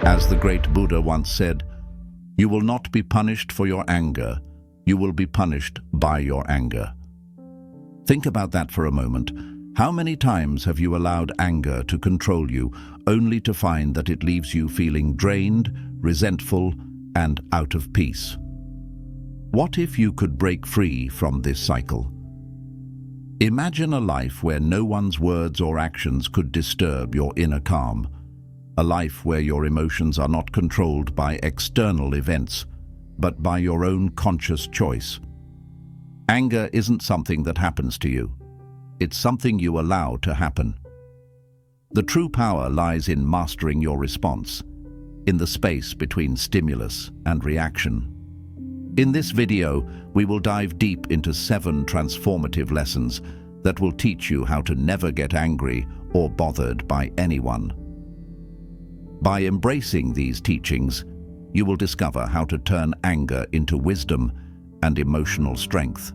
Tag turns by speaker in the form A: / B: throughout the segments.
A: As the great Buddha once said, "You will not be punished for your anger, you will be punished by your anger." Think about that for a moment. How many times have you allowed anger to control you, only to find that it leaves you feeling drained, resentful, and out of peace? What if you could break free from this cycle? Imagine a life where no one's words or actions could disturb your inner calm. A life where your emotions are not controlled by external events, but by your own conscious choice. Anger isn't something that happens to you. It's something you allow to happen. The true power lies in mastering your response, in the space between stimulus and reaction. In this video, we will dive deep into 7 transformative lessons that will teach you how to never get angry or bothered by anyone. By embracing these teachings, you will discover how to turn anger into wisdom and emotional strength.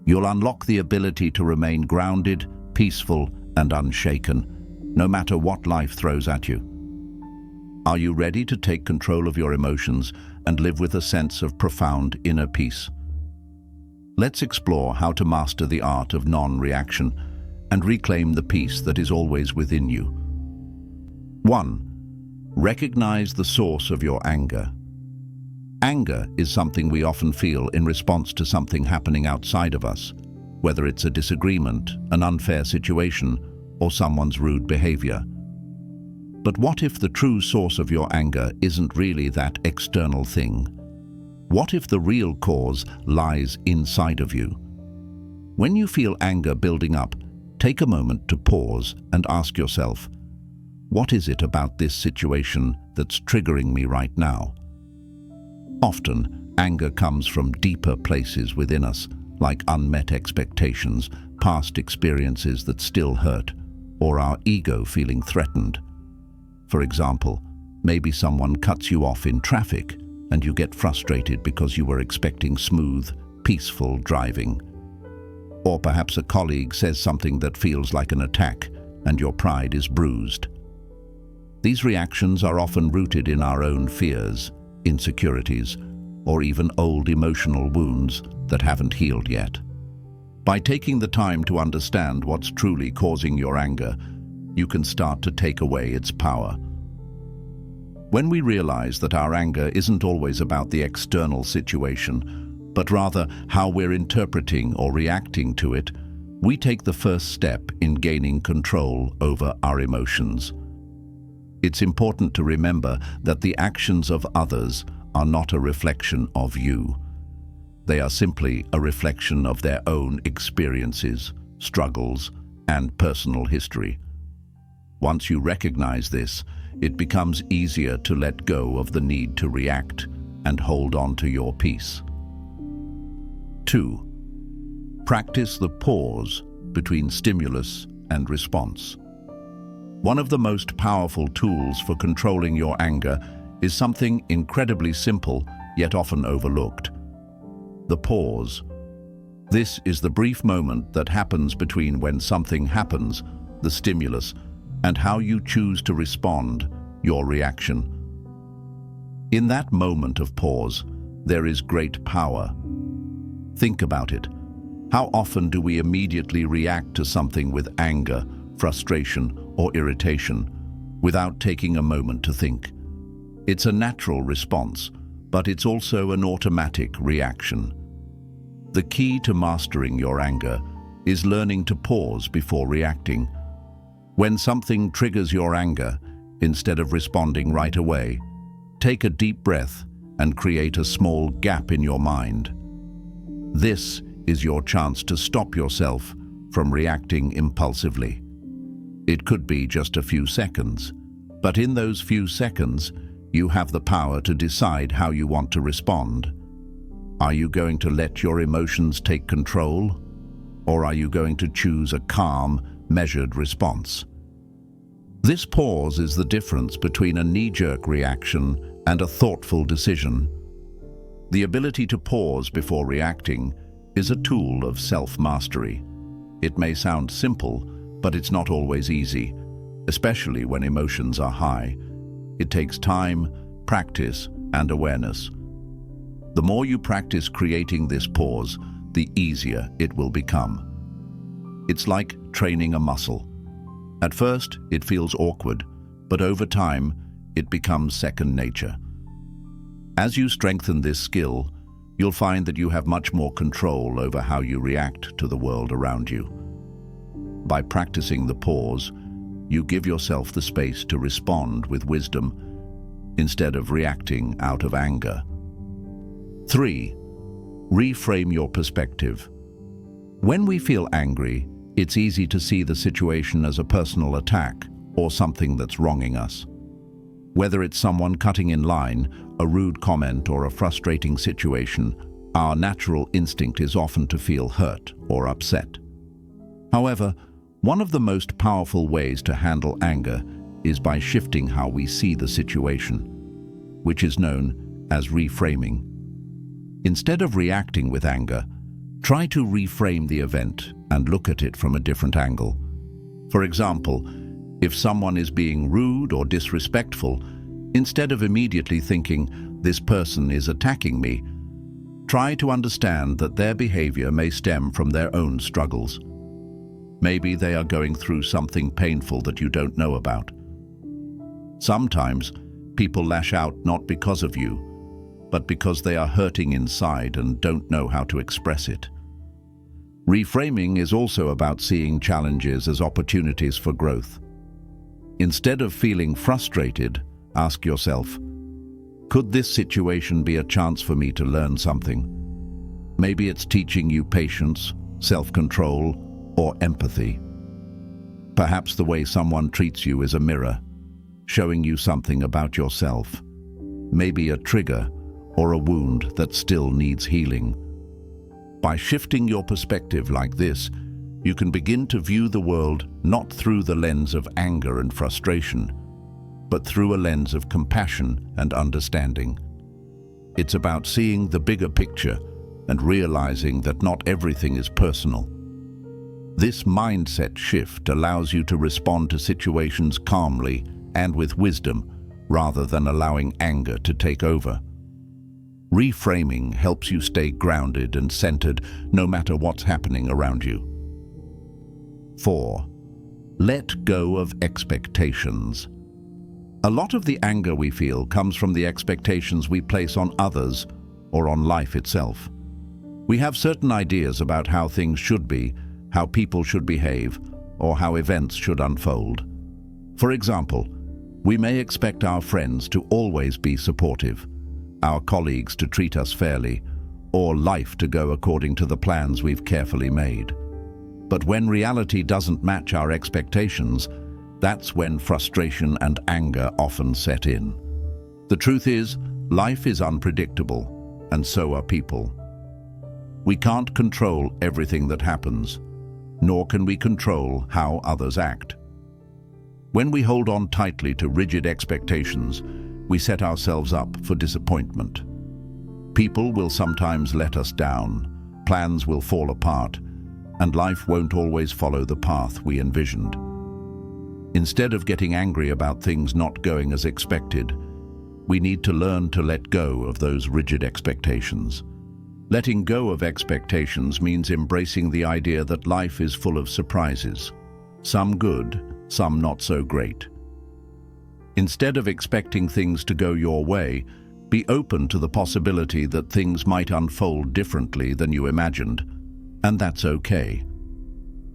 A: You'll unlock the ability to remain grounded, peaceful, and unshaken, no matter what life throws at you. Are you ready to take control of your emotions and live with a sense of profound inner peace? Let's explore how to master the art of non-reaction and reclaim the peace that is always within you. 1. Recognize the source of your anger. Anger is something we often feel in response to something happening outside of us, whether it's a disagreement, an unfair situation, or someone's rude behavior. But what if the true source of your anger isn't really that external thing? What if the real cause lies inside of you? When you feel anger building up, take a moment to pause and ask yourself, what is it about this situation that's triggering me right now? Often, anger comes from deeper places within us, like unmet expectations, past experiences that still hurt, or our ego feeling threatened. For example, maybe someone cuts you off in traffic and you get frustrated because you were expecting smooth, peaceful driving. Or perhaps a colleague says something that feels like an attack and your pride is bruised. These reactions are often rooted in our own fears, insecurities, or even old emotional wounds that haven't healed yet. By taking the time to understand what's truly causing your anger, you can start to take away its power. When we realize that our anger isn't always about the external situation, but rather how we're interpreting or reacting to it, we take the first step in gaining control over our emotions. It's important to remember that the actions of others are not a reflection of you. They are simply a reflection of their own experiences, struggles, and personal history. Once you recognize this, it becomes easier to let go of the need to react and hold on to your peace. 2. Practice the pause between stimulus and response. One of the most powerful tools for controlling your anger is something incredibly simple, yet often overlooked: the pause. This is the brief moment that happens between when something happens, the stimulus, and how you choose to respond, your reaction. In that moment of pause, there is great power. Think about it. How often do we immediately react to something with anger, frustration, or irritation, without taking a moment to think? It's a natural response, but it's also an automatic reaction. The key to mastering your anger is learning to pause before reacting. When something triggers your anger, instead of responding right away, take a deep breath and create a small gap in your mind. This is your chance to stop yourself from reacting impulsively. It could be just a few seconds, but in those few seconds, you have the power to decide how you want to respond. Are you going to let your emotions take control, or are you going to choose a calm, measured response? This pause is the difference between a knee-jerk reaction and a thoughtful decision. The ability to pause before reacting is a tool of self-mastery. It may sound simple, but it's not always easy, especially when emotions are high. It takes time, practice, and awareness. The more you practice creating this pause, the easier it will become. It's like training a muscle. At first, it feels awkward, but over time, it becomes second nature. As you strengthen this skill, you'll find that you have much more control over how you react to the world around you. By practicing the pause, you give yourself the space to respond with wisdom instead of reacting out of anger. 3. Reframe your perspective. When we feel angry, it's easy to see the situation as a personal attack or something that's wronging us. Whether it's someone cutting in line, a rude comment, or a frustrating situation, our natural instinct is often to feel hurt or upset. However, one of the most powerful ways to handle anger is by shifting how we see the situation, which is known as reframing. Instead of reacting with anger, try to reframe the event and look at it from a different angle. For example, if someone is being rude or disrespectful, instead of immediately thinking, "This person is attacking me," try to understand that their behavior may stem from their own struggles. Maybe they are going through something painful that you don't know about. Sometimes, people lash out not because of you, but because they are hurting inside and don't know how to express it. Reframing is also about seeing challenges as opportunities for growth. Instead of feeling frustrated, ask yourself, could this situation be a chance for me to learn something? Maybe it's teaching you patience, self-control, or empathy. Perhaps the way someone treats you is a mirror, showing you something about yourself, maybe a trigger or a wound that still needs healing. By shifting your perspective like this, you can begin to view the world not through the lens of anger and frustration, but through a lens of compassion and understanding. It's about seeing the bigger picture and realizing that not everything is personal. This mindset shift allows you to respond to situations calmly and with wisdom, rather than allowing anger to take over. Reframing helps you stay grounded and centered no matter what's happening around you. 4. Let go of expectations. A lot of the anger we feel comes from the expectations we place on others or on life itself. We have certain ideas about how things should be, how people should behave, or how events should unfold. For example, we may expect our friends to always be supportive, our colleagues to treat us fairly, or life to go according to the plans we've carefully made. But when reality doesn't match our expectations, that's when frustration and anger often set in. The truth is, life is unpredictable, and so are people. We can't control everything that happens, nor can we control how others act. When we hold on tightly to rigid expectations, we set ourselves up for disappointment. People will sometimes let us down, plans will fall apart, and life won't always follow the path we envisioned. Instead of getting angry about things not going as expected, we need to learn to let go of those rigid expectations. Letting go of expectations means embracing the idea that life is full of surprises, some good, some not so great. Instead of expecting things to go your way, be open to the possibility that things might unfold differently than you imagined, and that's okay.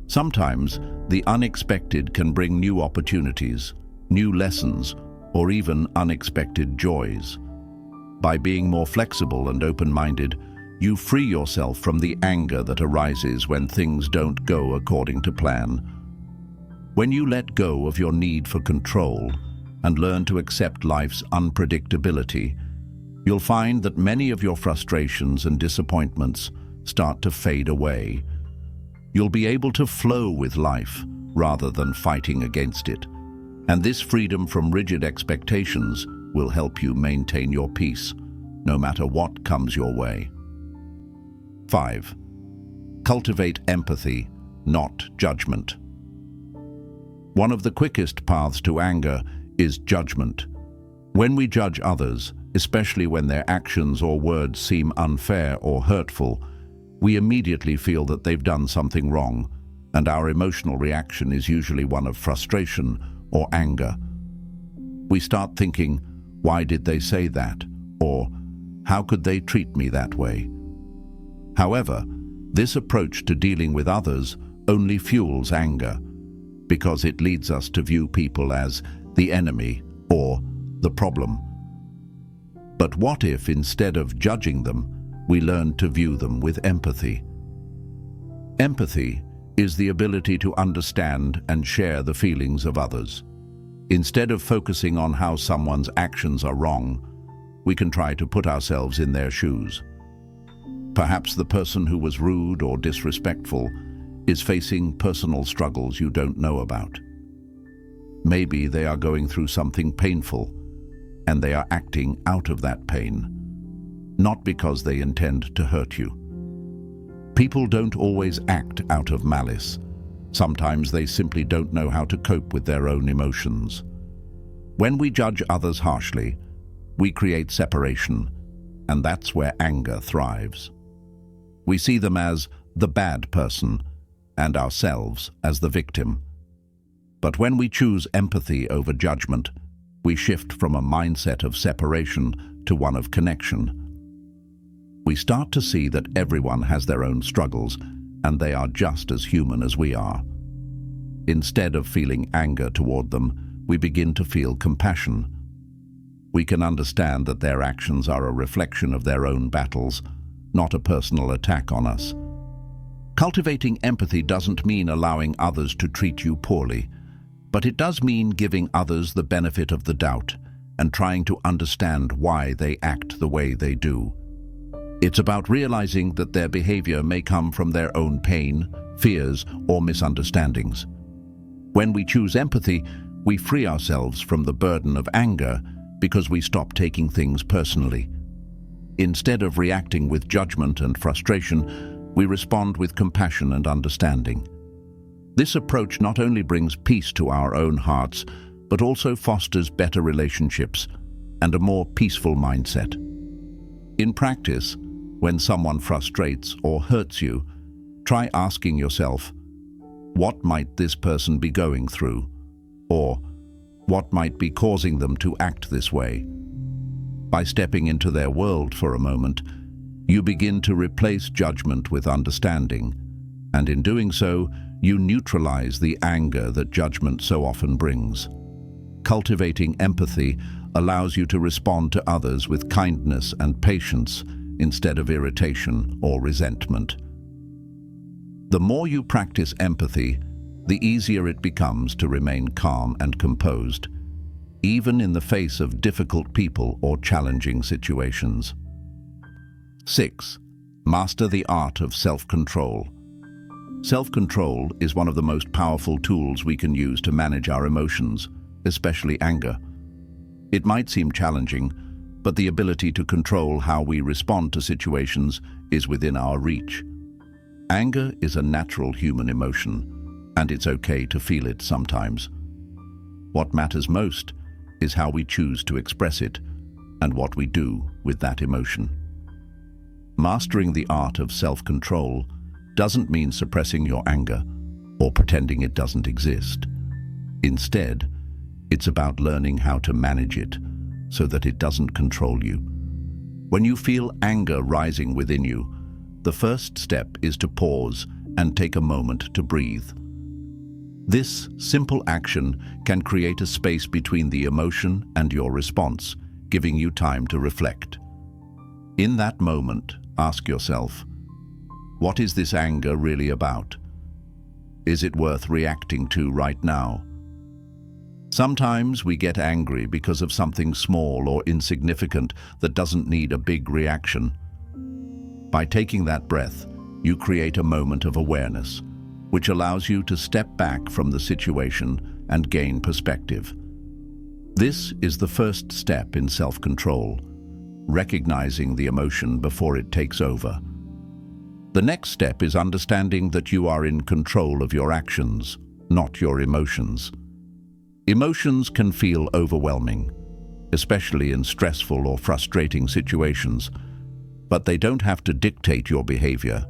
A: Sometimes, the unexpected can bring new opportunities, new lessons, or even unexpected joys. By being more flexible and open-minded, you free yourself from the anger that arises when things don't go according to plan. When you let go of your need for control and learn to accept life's unpredictability, you'll find that many of your frustrations and disappointments start to fade away. You'll be able to flow with life rather than fighting against it. And this freedom from rigid expectations will help you maintain your peace, no matter what comes your way. 5. Cultivate empathy, not judgment. One of the quickest paths to anger is judgment. When we judge others, especially when their actions or words seem unfair or hurtful, we immediately feel that they've done something wrong, and our emotional reaction is usually one of frustration or anger. We start thinking, why did they say that? Or, how could they treat me that way? However, this approach to dealing with others only fuels anger, because it leads us to view people as the enemy or the problem. But what if, instead of judging them, we learn to view them with empathy? Empathy is the ability to understand and share the feelings of others. Instead of focusing on how someone's actions are wrong, we can try to put ourselves in their shoes. Perhaps the person who was rude or disrespectful is facing personal struggles you don't know about. Maybe they are going through something painful, and they are acting out of that pain, not because they intend to hurt you. People don't always act out of malice. Sometimes they simply don't know how to cope with their own emotions. When we judge others harshly, we create separation, and that's where anger thrives. We see them as the bad person and ourselves as the victim. But when we choose empathy over judgment, we shift from a mindset of separation to one of connection. We start to see that everyone has their own struggles, and they are just as human as we are. Instead of feeling anger toward them, we begin to feel compassion. We can understand that their actions are a reflection of their own battles, not a personal attack on us. Cultivating empathy doesn't mean allowing others to treat you poorly, but it does mean giving others the benefit of the doubt and trying to understand why they act the way they do. It's about realizing that their behavior may come from their own pain, fears, or misunderstandings. When we choose empathy, we free ourselves from the burden of anger because we stop taking things personally. Instead of reacting with judgment and frustration, we respond with compassion and understanding. This approach not only brings peace to our own hearts, but also fosters better relationships and a more peaceful mindset. In practice, when someone frustrates or hurts you, try asking yourself, what might this person be going through? Or, what might be causing them to act this way? By stepping into their world for a moment, you begin to replace judgment with understanding, and in doing so, you neutralize the anger that judgment so often brings. Cultivating empathy allows you to respond to others with kindness and patience instead of irritation or resentment. The more you practice empathy, the easier it becomes to remain calm and composed, even in the face of difficult people or challenging situations. 6. Master the art of self-control. Self-control is one of the most powerful tools we can use to manage our emotions, especially anger. It might seem challenging, but the ability to control how we respond to situations is within our reach. Anger is a natural human emotion, and it's okay to feel it sometimes. What matters most is how we choose to express it and what we do with that emotion. Mastering the art of self-control doesn't mean suppressing your anger or pretending it doesn't exist. Instead, it's about learning how to manage it so that it doesn't control you. When you feel anger rising within you, the first step is to pause and take a moment to breathe. This simple action can create a space between the emotion and your response, giving you time to reflect. In that moment, ask yourself, what is this anger really about? Is it worth reacting to right now? Sometimes we get angry because of something small or insignificant that doesn't need a big reaction. By taking that breath, you create a moment of awareness, which allows you to step back from the situation and gain perspective. This is the first step in self-control, recognizing the emotion before it takes over. The next step is understanding that you are in control of your actions, not your emotions. Emotions can feel overwhelming. especially in stressful or frustrating situations, but they don't have to dictate your behavior.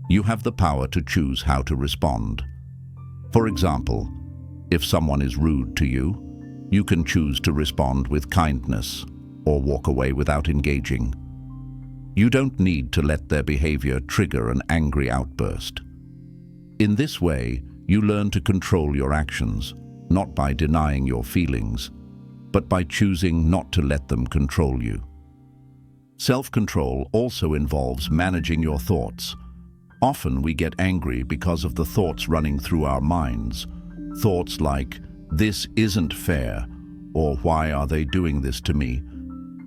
A: You have the power to choose how to respond. For example, if someone is rude to you, you can choose to respond with kindness or walk away without engaging. You don't need to let their behavior trigger an angry outburst. In this way, you learn to control your actions, not by denying your feelings, but by choosing not to let them control you. Self-control also involves managing your thoughts. Often we get angry because of the thoughts running through our minds. Thoughts like, "This isn't fair," or "Why are they doing this to me?"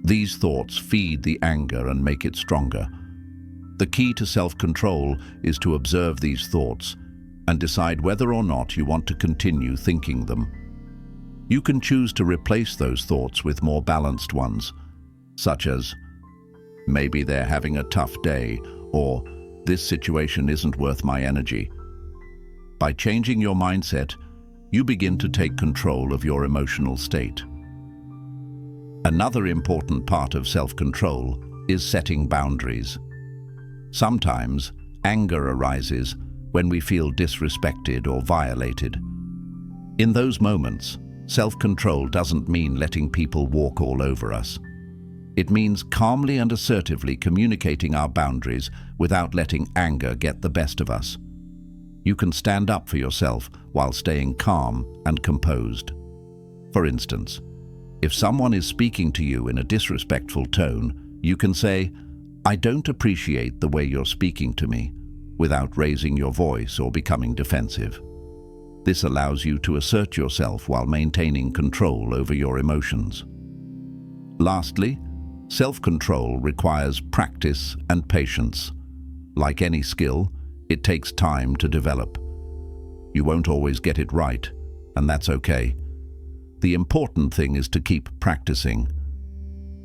A: These thoughts feed the anger and make it stronger. The key to self-control is to observe these thoughts and decide whether or not you want to continue thinking them. You can choose to replace those thoughts with more balanced ones, such as, "Maybe they're having a tough day," or "This situation isn't worth my energy." By changing your mindset, you begin to take control of your emotional state. Another important part of self-control is setting boundaries. Sometimes, anger arises when we feel disrespected or violated. In those moments, self-control doesn't mean letting people walk all over us. It means calmly and assertively communicating our boundaries without letting anger get the best of us. You can stand up for yourself while staying calm and composed. For instance, if someone is speaking to you in a disrespectful tone, you can say, "I don't appreciate the way you're speaking to me," without raising your voice or becoming defensive. This allows you to assert yourself while maintaining control over your emotions. Lastly, self-control requires practice and patience. Like any skill, it takes time to develop. You won't always get it right, and that's okay. The important thing is to keep practicing.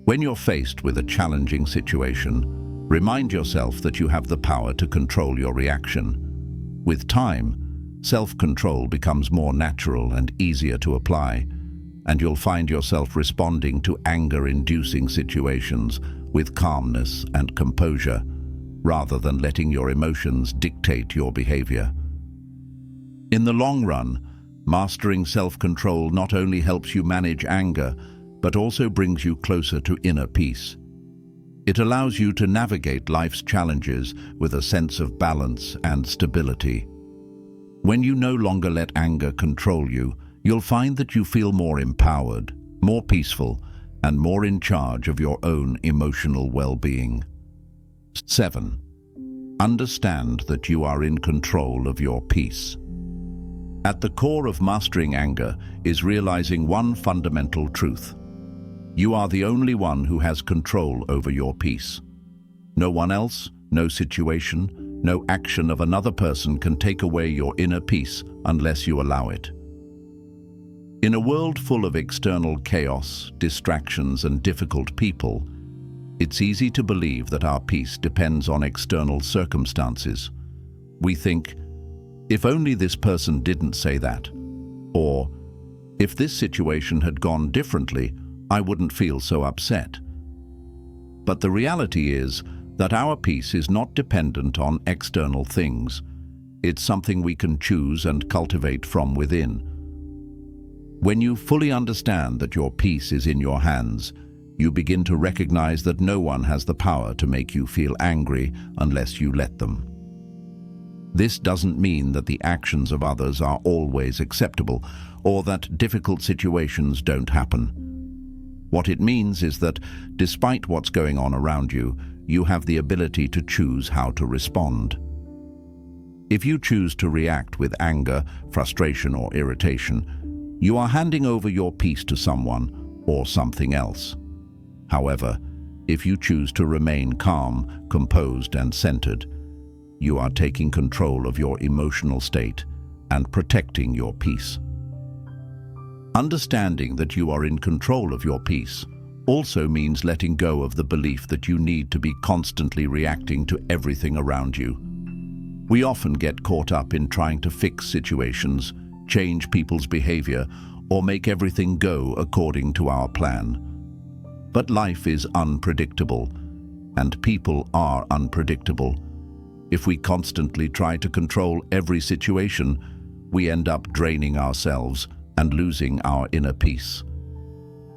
A: When you're faced with a challenging situation, remind yourself that you have the power to control your reaction. With time, self-control becomes more natural and easier to apply, and you'll find yourself responding to anger-inducing situations with calmness and composure, rather than letting your emotions dictate your behavior. In the long run, mastering self-control not only helps you manage anger, but also brings you closer to inner peace. It allows you to navigate life's challenges with a sense of balance and stability. When you no longer let anger control you, you'll find that you feel more empowered, more peaceful, and more in charge of your own emotional well-being. 7. Understand that you are in control of your peace. At the core of mastering anger is realizing one fundamental truth. You are the only one who has control over your peace. No one else, no situation, no action of another person can take away your inner peace unless you allow it. In a world full of external chaos, distractions, and difficult people, it's easy to believe that our peace depends on external circumstances. We think, "If only this person didn't say that," or "If this situation had gone differently, I wouldn't feel so upset." But the reality is that our peace is not dependent on external things. It's something we can choose and cultivate from within. When you fully understand that your peace is in your hands, you begin to recognize that no one has the power to make you feel angry unless you let them. This doesn't mean that the actions of others are always acceptable or that difficult situations don't happen. What it means is that, despite what's going on around you, you have the ability to choose how to respond. If you choose to react with anger, frustration, or irritation, you are handing over your peace to someone or something else. However, if you choose to remain calm, composed, and centered, you are taking control of your emotional state and protecting your peace. Understanding that you are in control of your peace also means letting go of the belief that you need to be constantly reacting to everything around you. We often get caught up in trying to fix situations, change people's behavior, or make everything go according to our plan. But life is unpredictable, and people are unpredictable. If we constantly try to control every situation, we end up draining ourselves and losing our inner peace.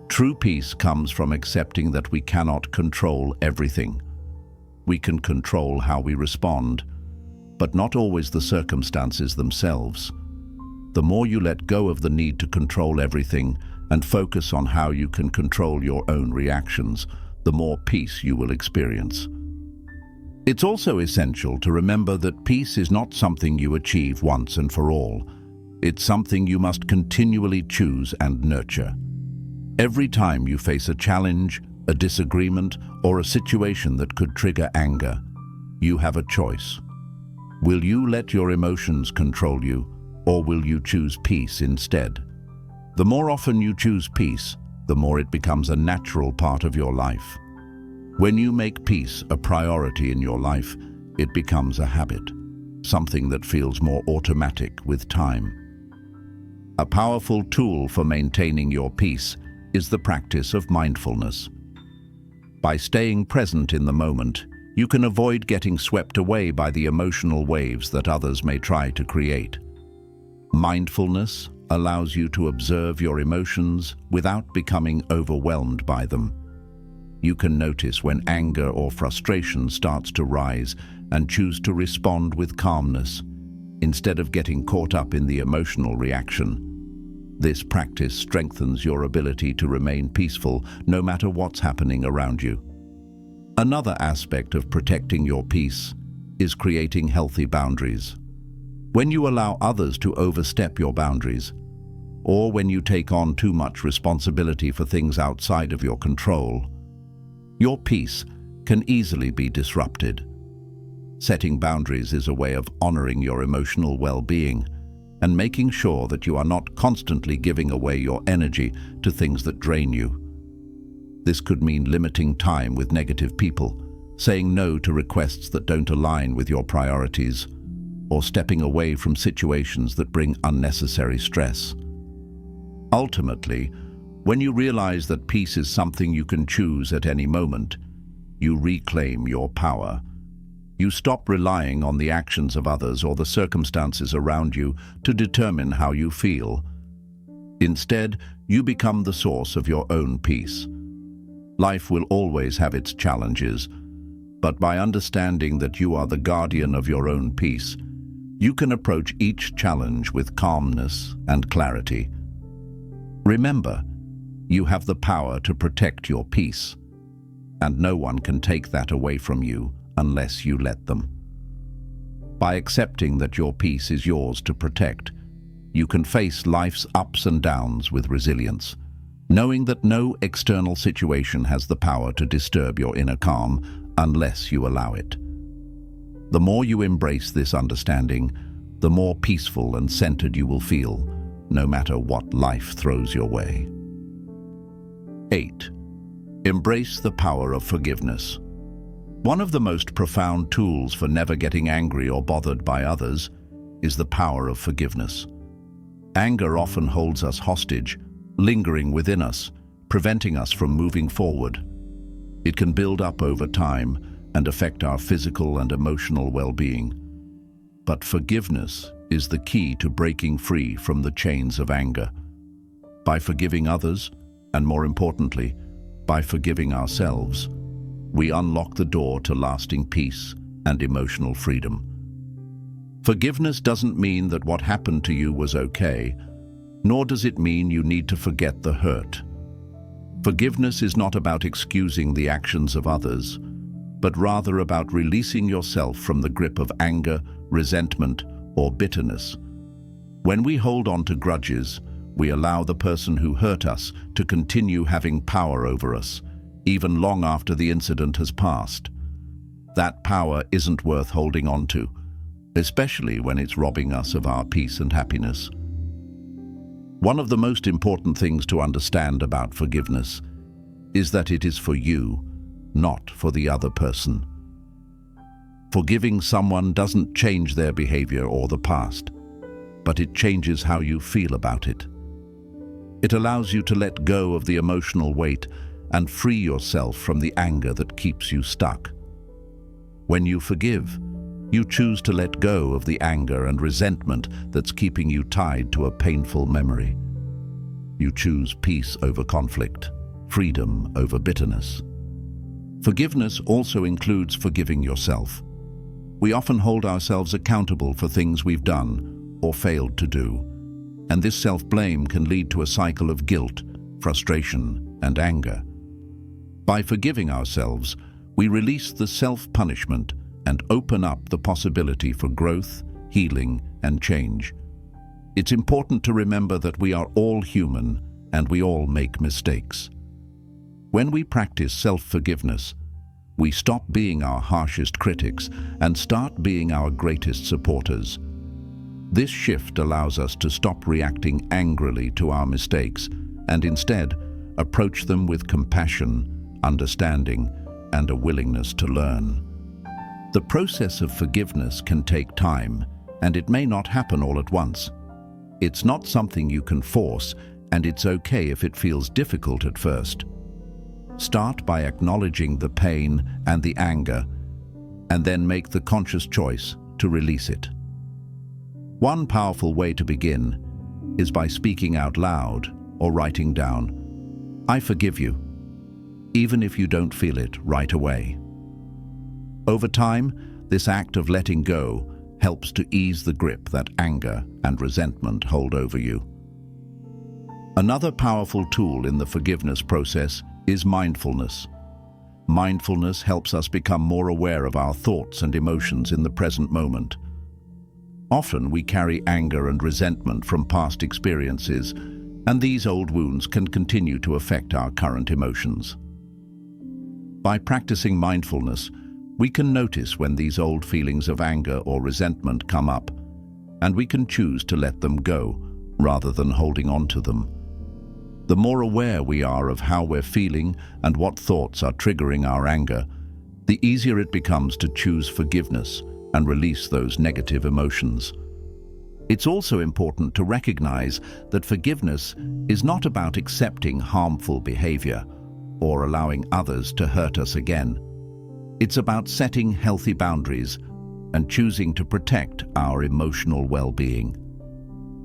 A: True peace comes from accepting that we cannot control everything. We can control how we respond, but not always the circumstances themselves. The more you let go of the need to control everything and focus on how you can control your own reactions, the more peace you will experience. It's also essential to remember that peace is not something you achieve once and for all. It's something you must continually choose and nurture. Every time you face a challenge, a disagreement, or a situation that could trigger anger, you have a choice. Will you let your emotions control you, or will you choose peace instead? The more often you choose peace, the more it becomes a natural part of your life. When you make peace a priority in your life, it becomes a habit, something that feels more automatic with time. A powerful tool for maintaining your peace is the practice of mindfulness. By staying present in the moment, you can avoid getting swept away by the emotional waves that others may try to create. Mindfulness allows you to observe your emotions without becoming overwhelmed by them. You can notice when anger or frustration starts to rise and choose to respond with calmness, instead of getting caught up in the emotional reaction. This practice strengthens your ability to remain peaceful no matter what's happening around you. Another aspect of protecting your peace is creating healthy boundaries. When you allow others to overstep your boundaries, or when you take on too much responsibility for things outside of your control, your peace can easily be disrupted. Setting boundaries is a way of honoring your emotional well-being and making sure that you are not constantly giving away your energy to things that drain you. This could mean limiting time with negative people, saying no to requests that don't align with your priorities, or stepping away from situations that bring unnecessary stress. Ultimately, when you realize that peace is something you can choose at any moment, you reclaim your power. You stop relying on the actions of others or the circumstances around you to determine how you feel. Instead, you become the source of your own peace. Life will always have its challenges, but by understanding that you are the guardian of your own peace, you can approach each challenge with calmness and clarity. Remember, you have the power to protect your peace, and no one can take that away from you unless you let them. By accepting that your peace is yours to protect, you can face life's ups and downs with resilience, knowing that no external situation has the power to disturb your inner calm unless you allow it. The more you embrace this understanding, the more peaceful and centered you will feel, no matter what life throws your way. 8. Embrace the power of forgiveness. One of the most profound tools for never getting angry or bothered by others is the power of forgiveness. Anger often holds us hostage, lingering within us, preventing us from moving forward. It can build up over time and affect our physical and emotional well-being. But forgiveness is the key to breaking free from the chains of anger. By forgiving others, and more importantly, by forgiving ourselves, we unlock the door to lasting peace and emotional freedom. Forgiveness doesn't mean that what happened to you was okay, nor does it mean you need to forget the hurt. Forgiveness is not about excusing the actions of others, but rather about releasing yourself from the grip of anger, resentment, or bitterness. When we hold on to grudges, we allow the person who hurt us to continue having power over us, even long after the incident has passed. That power isn't worth holding on to, especially when it's robbing us of our peace and happiness. One of the most important things to understand about forgiveness is that it is for you, not for the other person. Forgiving someone doesn't change their behavior or the past, but it changes how you feel about it. It allows you to let go of the emotional weight and free yourself from the anger that keeps you stuck. When you forgive, you choose to let go of the anger and resentment that's keeping you tied to a painful memory. You choose peace over conflict, freedom over bitterness. Forgiveness also includes forgiving yourself. We often hold ourselves accountable for things we've done or failed to do, and this self-blame can lead to a cycle of guilt, frustration, and anger. By forgiving ourselves, we release the self-punishment and open up the possibility for growth, healing, and change. It's important to remember that we are all human and we all make mistakes. When we practice self-forgiveness, we stop being our harshest critics and start being our greatest supporters. This shift allows us to stop reacting angrily to our mistakes and instead approach them with compassion, understanding, and a willingness to learn. The process of forgiveness can take time, and it may not happen all at once. It's not something you can force, and it's okay if it feels difficult at first. Start by acknowledging the pain and the anger, and then make the conscious choice to release it. One powerful way to begin is by speaking out loud or writing down, "I forgive you," even if you don't feel it right away. Over time, this act of letting go helps to ease the grip that anger and resentment hold over you. Another powerful tool in the forgiveness process is mindfulness. Mindfulness helps us become more aware of our thoughts and emotions in the present moment. Often we carry anger and resentment from past experiences, and these old wounds can continue to affect our current emotions. By practicing mindfulness, we can notice when these old feelings of anger or resentment come up, and we can choose to let them go rather than holding on to them. The more aware we are of how we're feeling and what thoughts are triggering our anger, the easier it becomes to choose forgiveness and release those negative emotions. It's also important to recognize that forgiveness is not about accepting harmful behavior or allowing others to hurt us again. It's about setting healthy boundaries and choosing to protect our emotional well-being.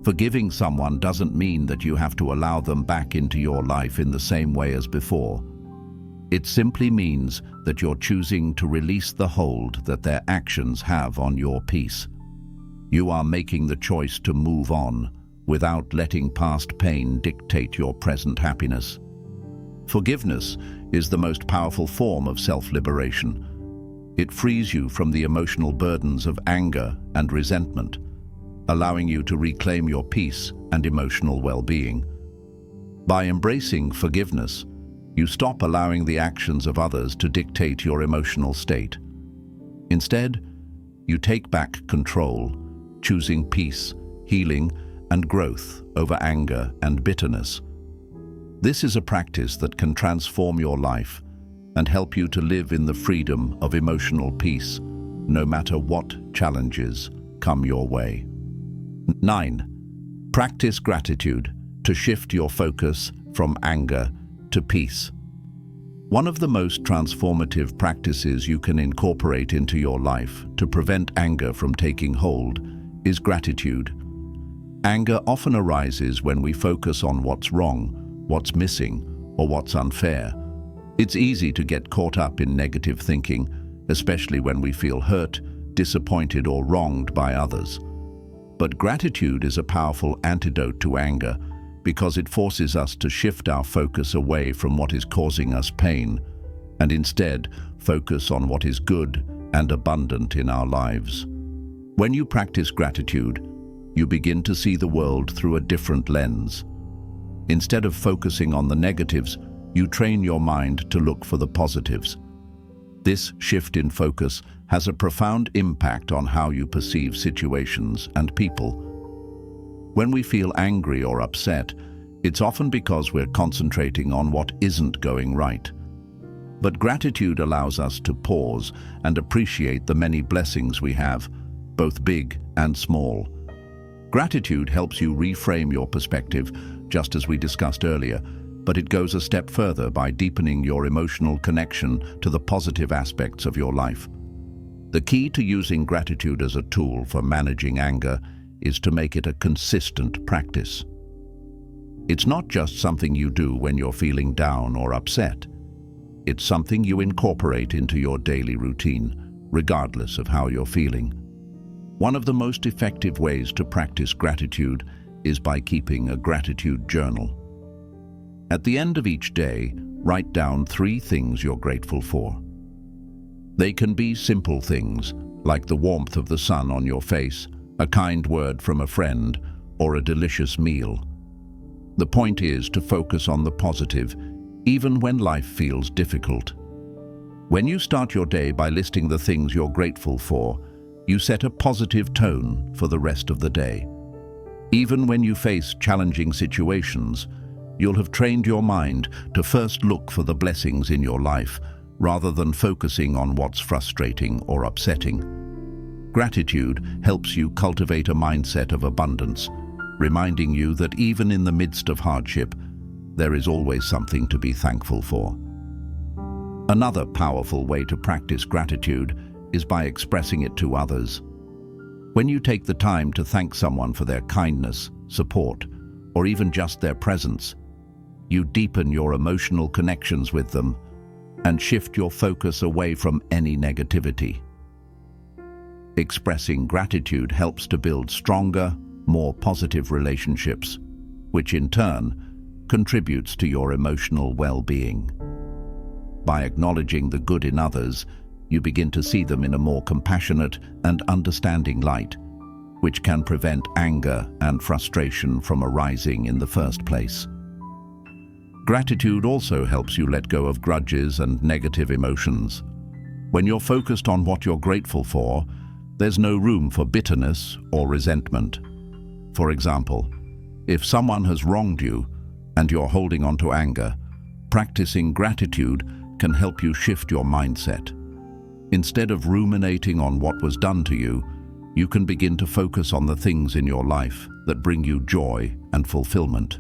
A: Forgiving someone doesn't mean that you have to allow them back into your life in the same way as before. It simply means that you're choosing to release the hold that their actions have on your peace. You are making the choice to move on without letting past pain dictate your present happiness. Forgiveness is the most powerful form of self-liberation. It frees you from the emotional burdens of anger and resentment, allowing you to reclaim your peace and emotional well-being. By embracing forgiveness, you stop allowing the actions of others to dictate your emotional state. Instead, you take back control, choosing peace, healing, and growth over anger and bitterness. This is a practice that can transform your life and help you to live in the freedom of emotional peace, no matter what challenges come your way. 9. Practice gratitude to shift your focus from anger to peace. One of the most transformative practices you can incorporate into your life to prevent anger from taking hold is gratitude. Anger often arises when we focus on what's wrong, what's missing, or what's unfair. It's easy to get caught up in negative thinking, especially when we feel hurt, disappointed, or wronged by others. But gratitude is a powerful antidote to anger because it forces us to shift our focus away from what is causing us pain and instead focus on what is good and abundant in our lives. When you practice gratitude, you begin to see the world through a different lens. Instead of focusing on the negatives, you train your mind to look for the positives. This shift in focus has a profound impact on how you perceive situations and people. When we feel angry or upset, it's often because we're concentrating on what isn't going right. But gratitude allows us to pause and appreciate the many blessings we have, both big and small. Gratitude helps you reframe your perspective, just as we discussed earlier, but it goes a step further by deepening your emotional connection to the positive aspects of your life. The key to using gratitude as a tool for managing anger is to make it a consistent practice. It's not just something you do when you're feeling down or upset. It's something you incorporate into your daily routine, regardless of how you're feeling. One of the most effective ways to practice gratitude is by keeping a gratitude journal. At the end of each day, write down 3 things you're grateful for. They can be simple things, like the warmth of the sun on your face, a kind word from a friend, or a delicious meal. The point is to focus on the positive, even when life feels difficult. When you start your day by listing the things you're grateful for, you set a positive tone for the rest of the day. Even when you face challenging situations, you'll have trained your mind to first look for the blessings in your life, rather than focusing on what's frustrating or upsetting. Gratitude helps you cultivate a mindset of abundance, reminding you that even in the midst of hardship, there is always something to be thankful for. Another powerful way to practice gratitude is by expressing it to others. When you take the time to thank someone for their kindness, support, or even just their presence, you deepen your emotional connections with them and shift your focus away from any negativity. Expressing gratitude helps to build stronger, more positive relationships, which in turn contributes to your emotional well-being. By acknowledging the good in others, you begin to see them in a more compassionate and understanding light, which can prevent anger and frustration from arising in the first place. Gratitude also helps you let go of grudges and negative emotions. When you're focused on what you're grateful for, there's no room for bitterness or resentment. For example, if someone has wronged you and you're holding on to anger, practicing gratitude can help you shift your mindset. Instead of ruminating on what was done to you, you can begin to focus on the things in your life that bring you joy and fulfillment.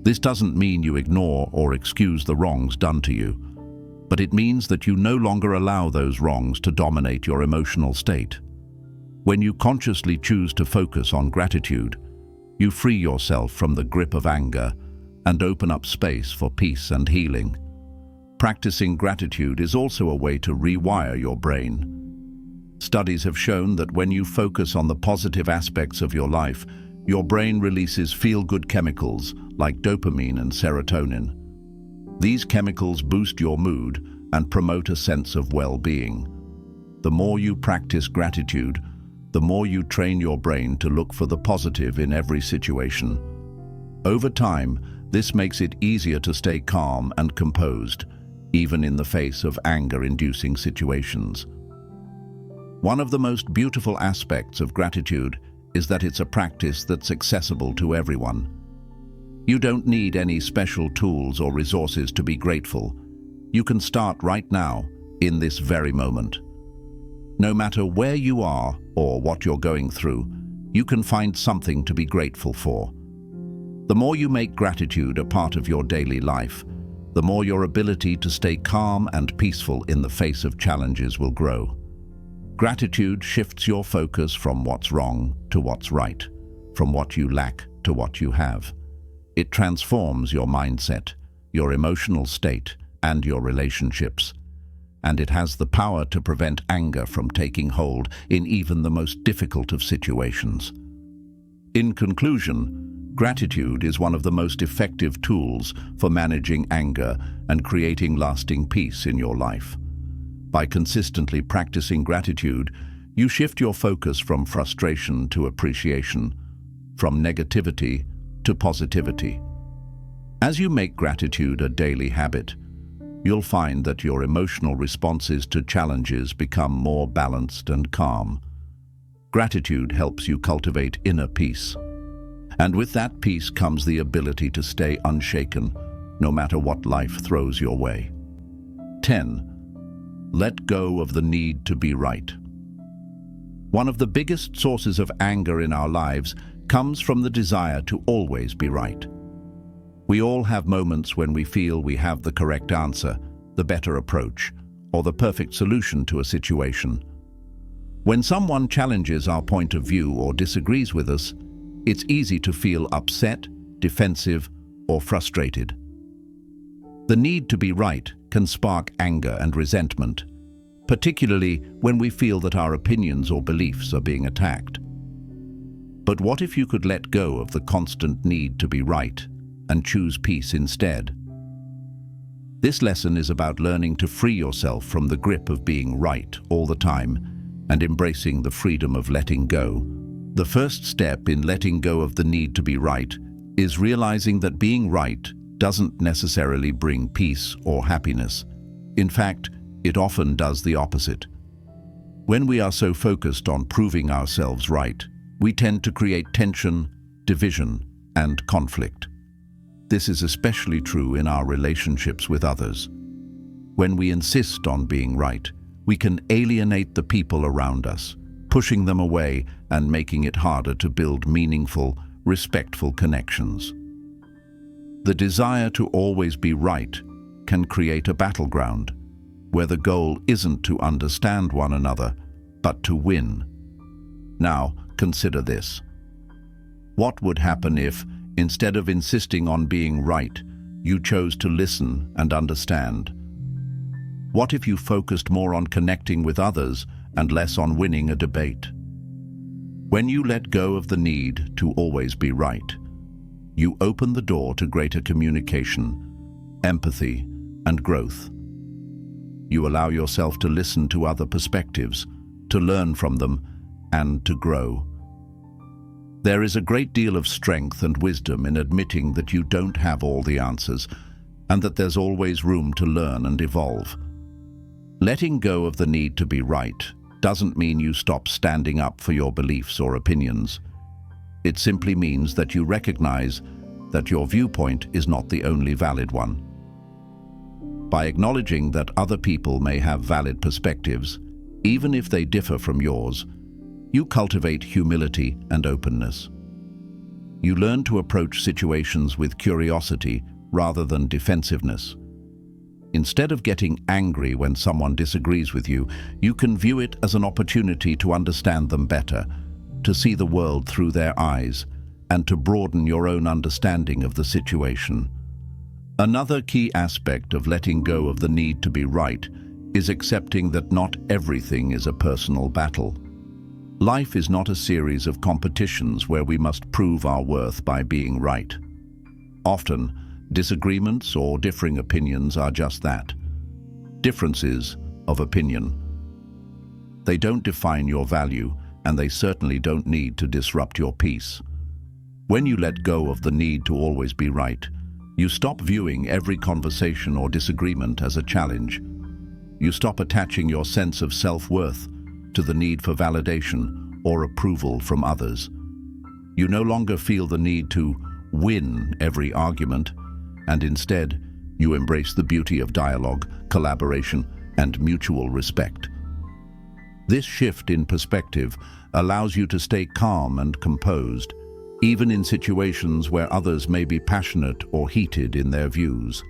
A: This doesn't mean you ignore or excuse the wrongs done to you, but it means that you no longer allow those wrongs to dominate your emotional state. When you consciously choose to focus on gratitude, you free yourself from the grip of anger and open up space for peace and healing. Practicing gratitude is also a way to rewire your brain. Studies have shown that when you focus on the positive aspects of your life, your brain releases feel-good chemicals like dopamine and serotonin. These chemicals boost your mood and promote a sense of well-being. The more you practice gratitude, the more you train your brain to look for the positive in every situation. Over time, this makes it easier to stay calm and composed, even in the face of anger-inducing situations. One of the most beautiful aspects of gratitude is that it's a practice that's accessible to everyone. You don't need any special tools or resources to be grateful. You can start right now, in this very moment. No matter where you are or what you're going through, you can find something to be grateful for. The more you make gratitude a part of your daily life, the more your ability to stay calm and peaceful in the face of challenges will grow. Gratitude shifts your focus from what's wrong to what's right, from what you lack to what you have. It transforms your mindset, your emotional state, and your relationships. And it has the power to prevent anger from taking hold in even the most difficult of situations. In conclusion, gratitude is one of the most effective tools for managing anger and creating lasting peace in your life. By consistently practicing gratitude, you shift your focus from frustration to appreciation, from negativity to positivity. As you make gratitude a daily habit, you'll find that your emotional responses to challenges become more balanced and calm. Gratitude helps you cultivate inner peace. And with that peace comes the ability to stay unshaken, no matter what life throws your way. 10. Let go of the need to be right. One of the biggest sources of anger in our lives comes from the desire to always be right. We all have moments when we feel we have the correct answer, the better approach, or the perfect solution to a situation. When someone challenges our point of view or disagrees with us, it's easy to feel upset, defensive, or frustrated. The need to be right can spark anger and resentment, particularly when we feel that our opinions or beliefs are being attacked. But what if you could let go of the constant need to be right and choose peace instead? This lesson is about learning to free yourself from the grip of being right all the time and embracing the freedom of letting go. The first step in letting go of the need to be right is realizing that being right doesn't necessarily bring peace or happiness. In fact, it often does the opposite. When we are so focused on proving ourselves right, we tend to create tension, division, and conflict. This is especially true in our relationships with others. When we insist on being right, we can alienate the people around us, pushing them away and making it harder to build meaningful, respectful connections. The desire to always be right can create a battleground where the goal isn't to understand one another, but to win. Now, consider this. What would happen if, instead of insisting on being right, you chose to listen and understand? What if you focused more on connecting with others and less on winning a debate? When you let go of the need to always be right, you open the door to greater communication, empathy, and growth. You allow yourself to listen to other perspectives, to learn from them, and to grow. There is a great deal of strength and wisdom in admitting that you don't have all the answers and that there's always room to learn and evolve. Letting go of the need to be right doesn't mean you stop standing up for your beliefs or opinions. It simply means that you recognize that your viewpoint is not the only valid one. By acknowledging that other people may have valid perspectives, even if they differ from yours, you cultivate humility and openness. You learn to approach situations with curiosity rather than defensiveness. Instead of getting angry when someone disagrees with you, you can view it as an opportunity to understand them better, to see the world through their eyes, and to broaden your own understanding of the situation. Another key aspect of letting go of the need to be right is accepting that not everything is a personal battle. Life is not a series of competitions where we must prove our worth by being right. Often, disagreements or differing opinions are just that, differences of opinion. They don't define your value, and they certainly don't need to disrupt your peace. When you let go of the need to always be right, you stop viewing every conversation or disagreement as a challenge. You stop attaching your sense of self-worth to the need for validation or approval from others. You no longer feel the need to win every argument, and instead, you embrace the beauty of dialogue, collaboration, and mutual respect. This shift in perspective allows you to stay calm and composed, even in situations where others may be passionate or heated in their views.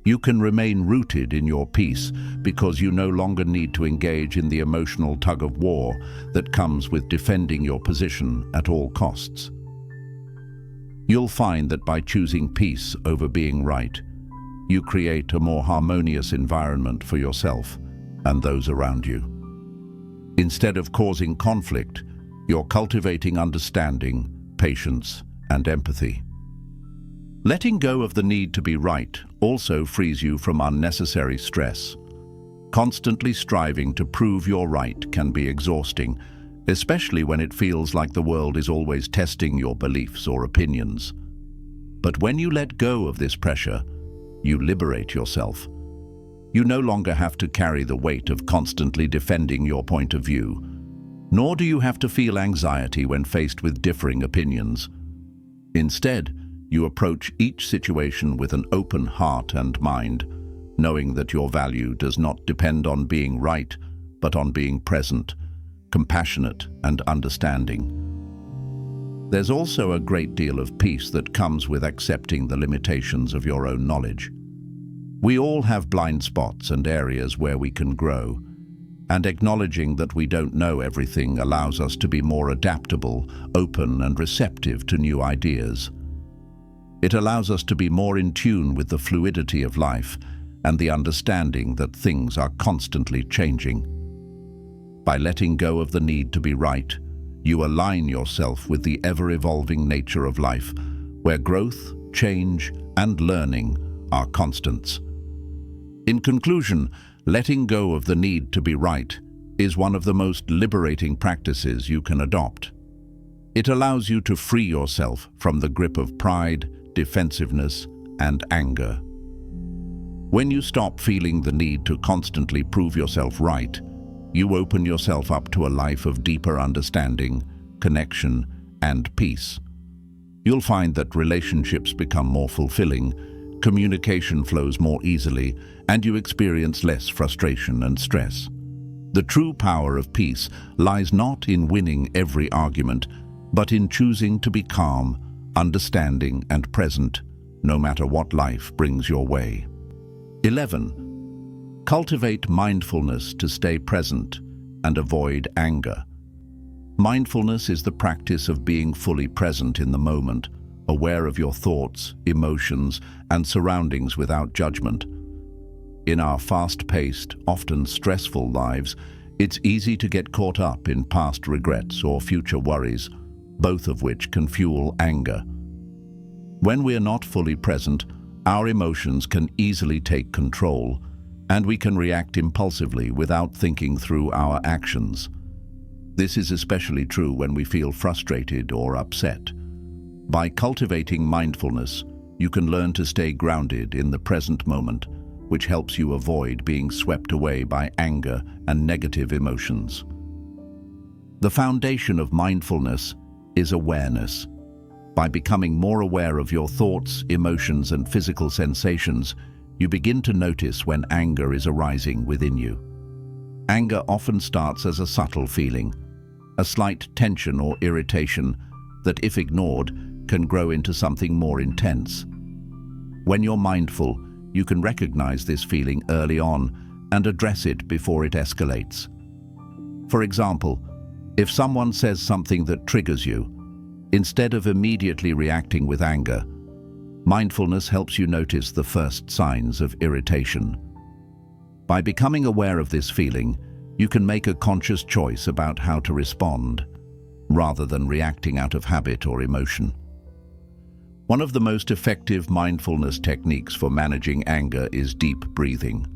A: You can remain rooted in your peace because you no longer need to engage in the emotional tug-of-war that comes with defending your position at all costs. You'll find that by choosing peace over being right, you create a more harmonious environment for yourself and those around you. Instead of causing conflict, you're cultivating understanding, patience, and empathy. Letting go of the need to be right also frees you from unnecessary stress. Constantly striving to prove you're right can be exhausting, especially when it feels like the world is always testing your beliefs or opinions. But when you let go of this pressure, you liberate yourself. You no longer have to carry the weight of constantly defending your point of view, nor do you have to feel anxiety when faced with differing opinions. Instead, you approach each situation with an open heart and mind, knowing that your value does not depend on being right, but on being present, compassionate, and understanding. There's also a great deal of peace that comes with accepting the limitations of your own knowledge. We all have blind spots and areas where we can grow, and acknowledging that we don't know everything allows us to be more adaptable, open, and receptive to new ideas. It allows us to be more in tune with the fluidity of life and the understanding that things are constantly changing. By letting go of the need to be right, you align yourself with the ever-evolving nature of life, where growth, change, and learning are constants. In conclusion, letting go of the need to be right is one of the most liberating practices you can adopt. It allows you to free yourself from the grip of pride, defensiveness, and anger. When you stop feeling the need to constantly prove yourself right, you open yourself up to a life of deeper understanding, connection, and peace. You'll find that relationships become more fulfilling, communication flows more easily, and you experience less frustration and stress. The true power of peace lies not in winning every argument, but in choosing to be calm, understanding, and present, no matter what life brings your way. 11. Cultivate mindfulness to stay present and avoid anger. Mindfulness is the practice of being fully present in the moment, aware of your thoughts, emotions, and surroundings without judgment. In our fast-paced, often stressful lives, it's easy to get caught up in past regrets or future worries, both of which can fuel anger. When we're not fully present, our emotions can easily take control, and we can react impulsively without thinking through our actions. This is especially true when we feel frustrated or upset. By cultivating mindfulness, you can learn to stay grounded in the present moment, which helps you avoid being swept away by anger and negative emotions. The foundation of mindfulness is awareness. By becoming more aware of your thoughts, emotions, and physical sensations, you begin to notice when anger is arising within you. Anger often starts as a subtle feeling, a slight tension or irritation that, if ignored, can grow into something more intense. When you're mindful, you can recognize this feeling early on and address it before it escalates. For example, if someone says something that triggers you, instead of immediately reacting with anger, mindfulness helps you notice the first signs of irritation. By becoming aware of this feeling, you can make a conscious choice about how to respond, rather than reacting out of habit or emotion. One of the most effective mindfulness techniques for managing anger is deep breathing.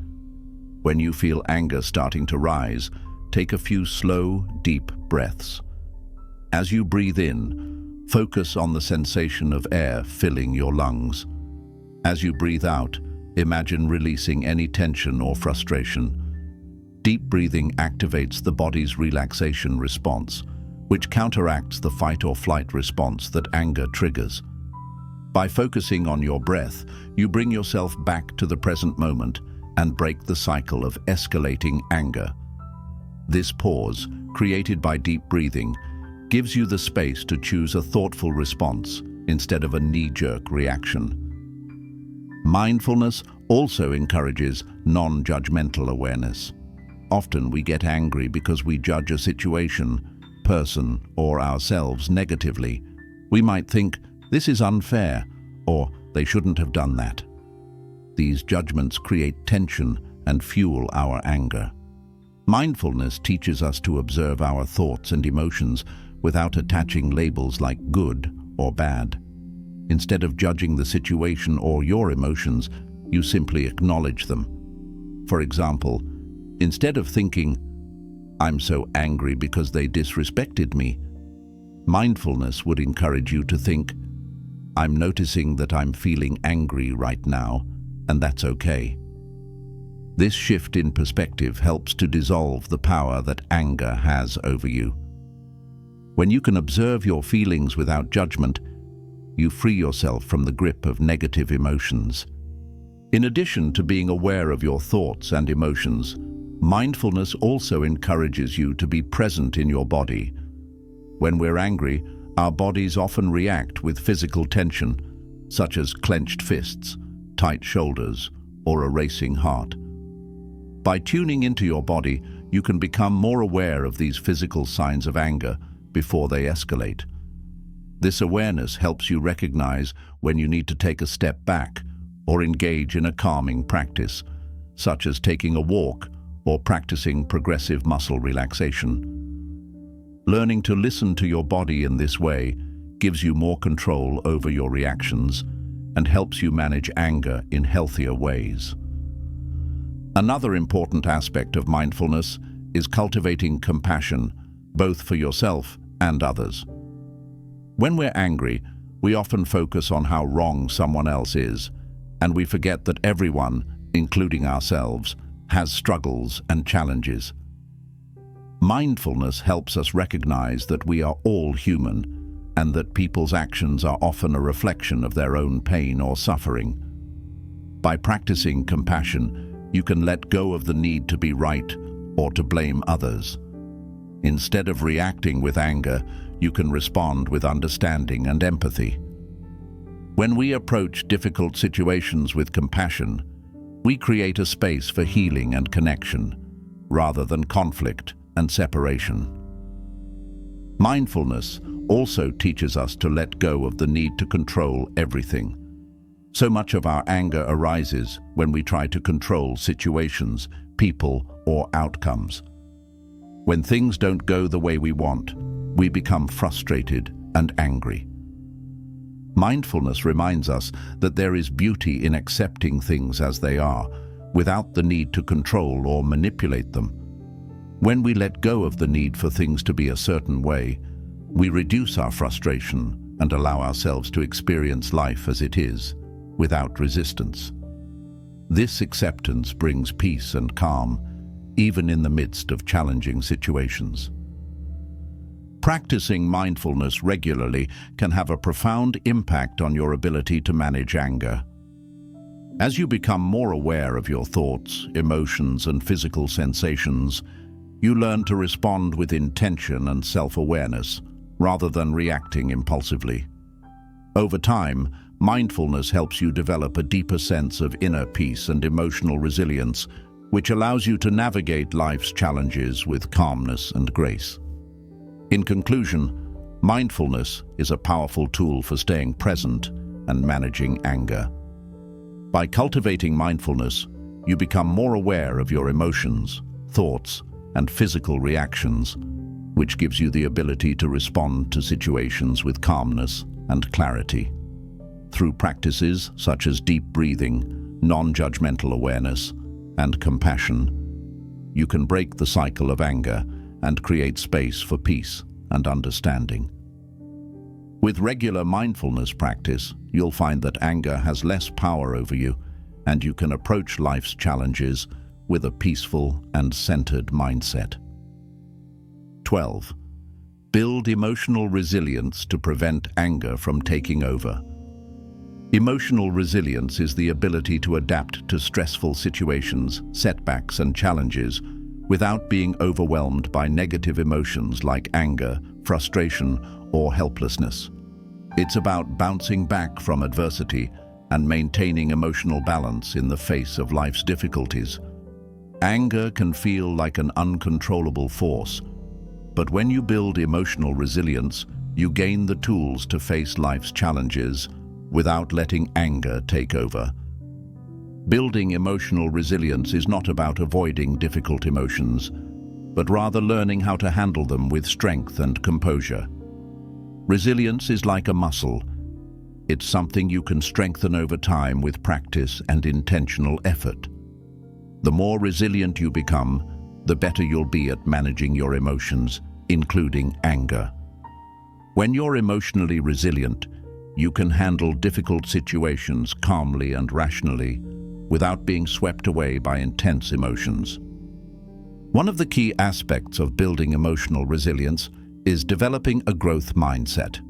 A: When you feel anger starting to rise, take a few slow, deep breaths. As you breathe in, focus on the sensation of air filling your lungs. As you breathe out, imagine releasing any tension or frustration. Deep breathing activates the body's relaxation response, which counteracts the fight or flight response that anger triggers. By focusing on your breath, you bring yourself back to the present moment and break the cycle of escalating anger. This pause, created by deep breathing, gives you the space to choose a thoughtful response instead of a knee-jerk reaction. Mindfulness also encourages non-judgmental awareness. Often we get angry because we judge a situation, person, or ourselves negatively. We might think, "This is unfair," or "They shouldn't have done that." These judgments create tension and fuel our anger. Mindfulness teaches us to observe our thoughts and emotions without attaching labels like good or bad. Instead of judging the situation or your emotions, you simply acknowledge them. For example, instead of thinking, "I'm so angry because they disrespected me," mindfulness would encourage you to think, "I'm noticing that I'm feeling angry right now, and that's okay." This shift in perspective helps to dissolve the power that anger has over you. When you can observe your feelings without judgment, you free yourself from the grip of negative emotions. In addition to being aware of your thoughts and emotions, mindfulness also encourages you to be present in your body. When we're angry, our bodies often react with physical tension, such as clenched fists, tight shoulders, or a racing heart. By tuning into your body, you can become more aware of these physical signs of anger before they escalate. This awareness helps you recognize when you need to take a step back or engage in a calming practice, such as taking a walk or practicing progressive muscle relaxation. Learning to listen to your body in this way gives you more control over your reactions and helps you manage anger in healthier ways. Another important aspect of mindfulness is cultivating compassion, both for yourself and others. When we're angry, we often focus on how wrong someone else is, and we forget that everyone, including ourselves, has struggles and challenges. Mindfulness helps us recognize that we are all human and that people's actions are often a reflection of their own pain or suffering. By practicing compassion, you can let go of the need to be right or to blame others. Instead of reacting with anger, you can respond with understanding and empathy. When we approach difficult situations with compassion, we create a space for healing and connection, rather than conflict and separation. Mindfulness also teaches us to let go of the need to control everything. So much of our anger arises when we try to control situations, people, or outcomes. When things don't go the way we want, we become frustrated and angry. Mindfulness reminds us that there is beauty in accepting things as they are, without the need to control or manipulate them. When we let go of the need for things to be a certain way, we reduce our frustration and allow ourselves to experience life as it is, without resistance. This acceptance brings peace and calm, even in the midst of challenging situations. Practicing mindfulness regularly can have a profound impact on your ability to manage anger. As you become more aware of your thoughts, emotions, and physical sensations, you learn to respond with intention and self-awareness, rather than reacting impulsively. Over time, mindfulness helps you develop a deeper sense of inner peace and emotional resilience, which allows you to navigate life's challenges with calmness and grace. In conclusion, mindfulness is a powerful tool for staying present and managing anger. By cultivating mindfulness, you become more aware of your emotions, thoughts, and physical reactions, which gives you the ability to respond to situations with calmness and clarity. Through practices such as deep breathing, non-judgmental awareness, and compassion, you can break the cycle of anger and create space for peace and understanding. With regular mindfulness practice, you'll find that anger has less power over you, and you can approach life's challenges with a peaceful and centered mindset. 12. Build emotional resilience to prevent anger from taking over. Emotional resilience is the ability to adapt to stressful situations, setbacks, and challenges without being overwhelmed by negative emotions like anger, frustration, or helplessness. It's about bouncing back from adversity and maintaining emotional balance in the face of life's difficulties. Anger can feel like an uncontrollable force, but when you build emotional resilience, you gain the tools to face life's challenges without letting anger take over. Building emotional resilience is not about avoiding difficult emotions, but rather learning how to handle them with strength and composure. Resilience is like a muscle. It's something you can strengthen over time with practice and intentional effort. The more resilient you become, the better you'll be at managing your emotions, including anger. When you're emotionally resilient, you can handle difficult situations calmly and rationally, without being swept away by intense emotions. One of the key aspects of building emotional resilience is developing a growth mindset.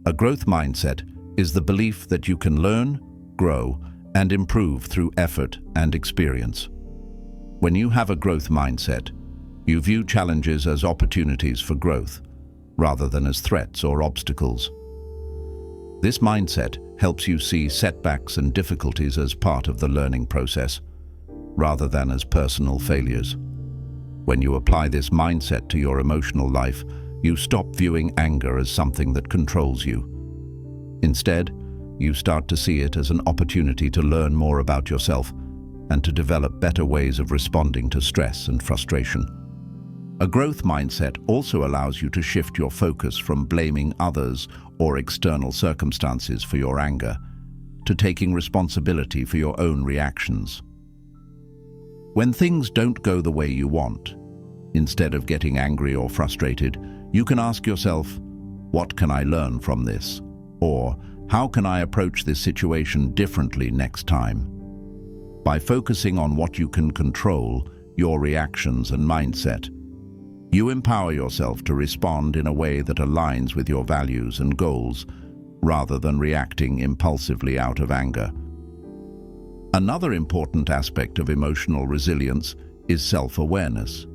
A: A growth mindset is the belief that you can learn, grow, and improve through effort and experience. When you have a growth mindset, you view challenges as opportunities for growth, rather than as threats or obstacles. This mindset helps you see setbacks and difficulties as part of the learning process, rather than as personal failures. When you apply this mindset to your emotional life, you stop viewing anger as something that controls you. Instead, you start to see it as an opportunity to learn more about yourself and to develop better ways of responding to stress and frustration. A growth mindset also allows you to shift your focus from blaming others or external circumstances for your anger to taking responsibility for your own reactions. When things don't go the way you want, instead of getting angry or frustrated, you can ask yourself, what can I learn from this? Or, how can I approach this situation differently next time? By focusing on what you can control, your reactions and mindset, you empower yourself to respond in a way that aligns with your values and goals, rather than reacting impulsively out of anger. Another important aspect of emotional resilience is self-awareness.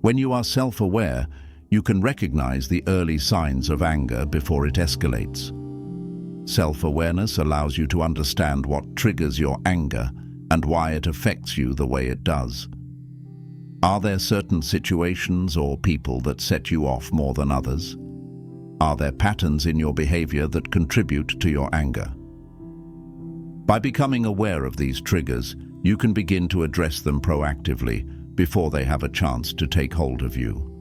A: When you are self-aware, you can recognize the early signs of anger before it escalates. Self-awareness allows you to understand what triggers your anger and why it affects you the way it does. Are there certain situations or people that set you off more than others? Are there patterns in your behavior that contribute to your anger? By becoming aware of these triggers, you can begin to address them proactively before they have a chance to take hold of you.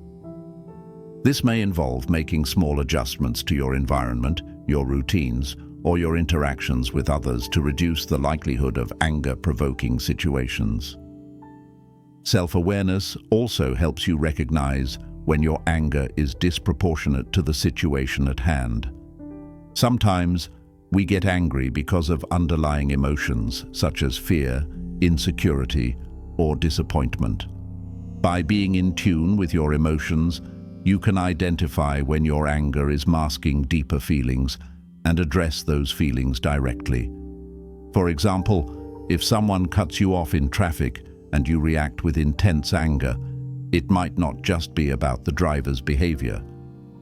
A: This may involve making small adjustments to your environment, your routines, or your interactions with others to reduce the likelihood of anger-provoking situations. Self-awareness also helps you recognize when your anger is disproportionate to the situation at hand. Sometimes, we get angry because of underlying emotions such as fear, insecurity, or disappointment. By being in tune with your emotions, you can identify when your anger is masking deeper feelings and address those feelings directly. For example, if someone cuts you off in traffic and you react with intense anger, it might not just be about the driver's behavior.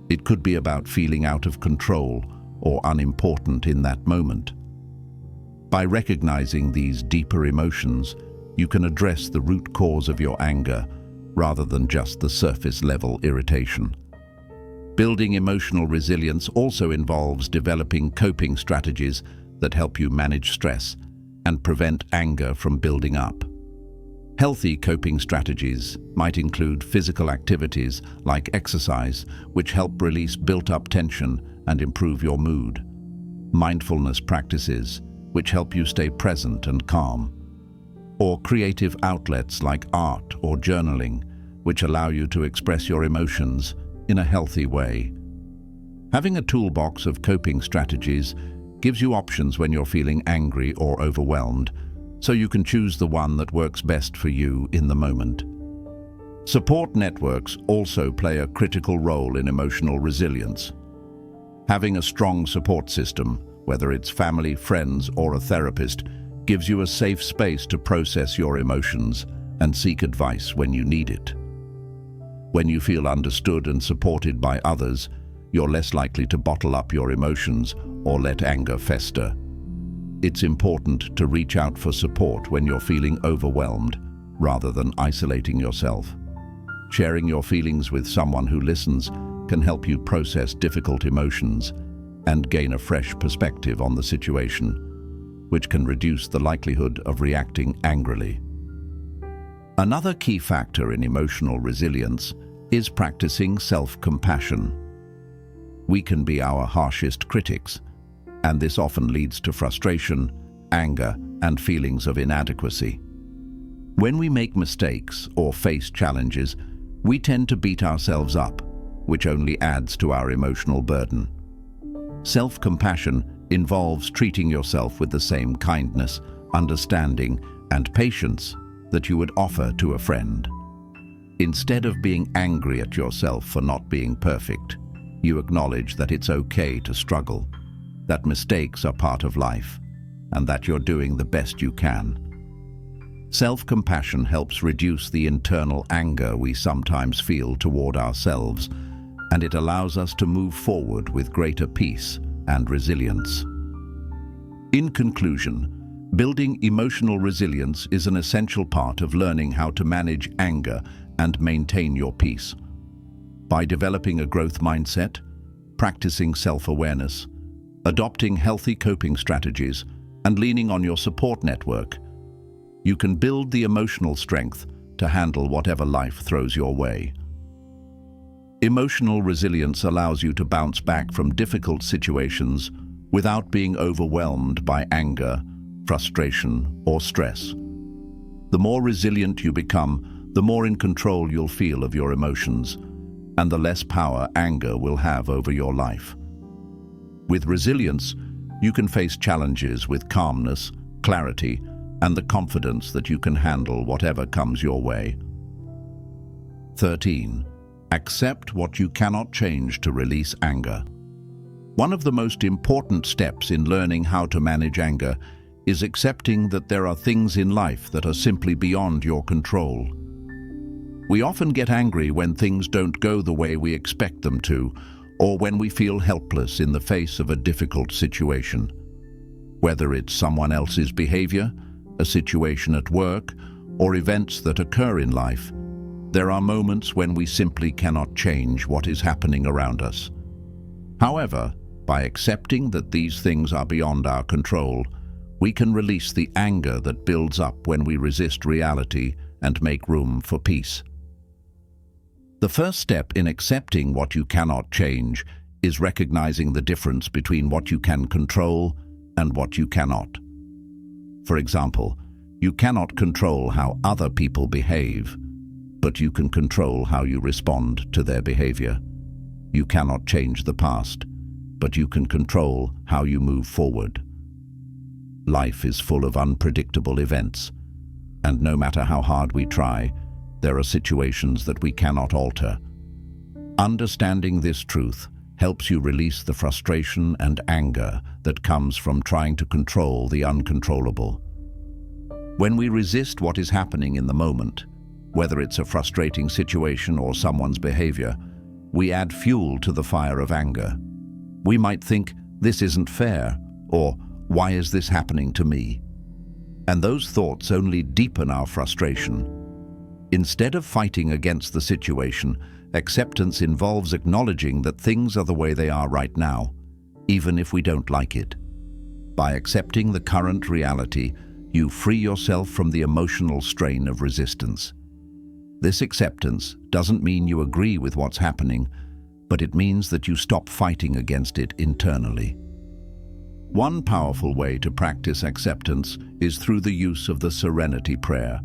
A: It could be about feeling out of control or unimportant in that moment. By recognizing these deeper emotions, you can address the root cause of your anger rather than just the surface-level irritation. Building emotional resilience also involves developing coping strategies that help you manage stress and prevent anger from building up. Healthy coping strategies might include physical activities like exercise, which help release built-up tension and improve your mood. Mindfulness practices, which help you stay present and calm. Or creative outlets like art or journaling, which allow you to express your emotions in a healthy way. Having a toolbox of coping strategies gives you options when you're feeling angry or overwhelmed, so you can choose the one that works best for you in the moment. Support networks also play a critical role in emotional resilience. Having a strong support system, whether it's family, friends, or a therapist, gives you a safe space to process your emotions and seek advice when you need it. When you feel understood and supported by others, you're less likely to bottle up your emotions or let anger fester. It's important to reach out for support when you're feeling overwhelmed, rather than isolating yourself. Sharing your feelings with someone who listens can help you process difficult emotions and gain a fresh perspective on the situation, which can reduce the likelihood of reacting angrily. Another key factor in emotional resilience is practicing self-compassion. We can be our harshest critics, and this often leads to frustration, anger, and feelings of inadequacy. When we make mistakes or face challenges, we tend to beat ourselves up, which only adds to our emotional burden. Self-compassion involves treating yourself with the same kindness, understanding, and patience that you would offer to a friend. Instead of being angry at yourself for not being perfect, you acknowledge that it's okay to struggle, that mistakes are part of life, and that you're doing the best you can. Self-compassion helps reduce the internal anger we sometimes feel toward ourselves and it allows us to move forward with greater peace and resilience. In conclusion, building emotional resilience is an essential part of learning how to manage anger and maintain your peace. By developing a growth mindset, practicing self-awareness, adopting healthy coping strategies, and leaning on your support network, you can build the emotional strength to handle whatever life throws your way. Emotional resilience allows you to bounce back from difficult situations without being overwhelmed by anger, frustration, or stress. The more resilient you become, the more in control you'll feel of your emotions, and the less power anger will have over your life. With resilience, you can face challenges with calmness, clarity, and the confidence that you can handle whatever comes your way. 13. Accept what you cannot change to release anger. One of the most important steps in learning how to manage anger is accepting that there are things in life that are simply beyond your control. We often get angry when things don't go the way we expect them to, or when we feel helpless in the face of a difficult situation. Whether it's someone else's behavior, a situation at work, or events that occur in life, there are moments when we simply cannot change what is happening around us. However, by accepting that these things are beyond our control, we can release the anger that builds up when we resist reality and make room for peace. The first step in accepting what you cannot change is recognizing the difference between what you can control and what you cannot. For example, you cannot control how other people behave, but you can control how you respond to their behavior. You cannot change the past, but you can control how you move forward. Life is full of unpredictable events, and no matter how hard we try, there are situations that we cannot alter. Understanding this truth helps you release the frustration and anger that comes from trying to control the uncontrollable. When we resist what is happening in the moment, whether it's a frustrating situation or someone's behavior, we add fuel to the fire of anger. We might think, "This isn't fair," or "Why is this happening to me?" And those thoughts only deepen our frustration. Instead of fighting against the situation, acceptance involves acknowledging that things are the way they are right now, even if we don't like it. By accepting the current reality, you free yourself from the emotional strain of resistance. This acceptance doesn't mean you agree with what's happening, but it means that you stop fighting against it internally. One powerful way to practice acceptance is through the use of the serenity prayer.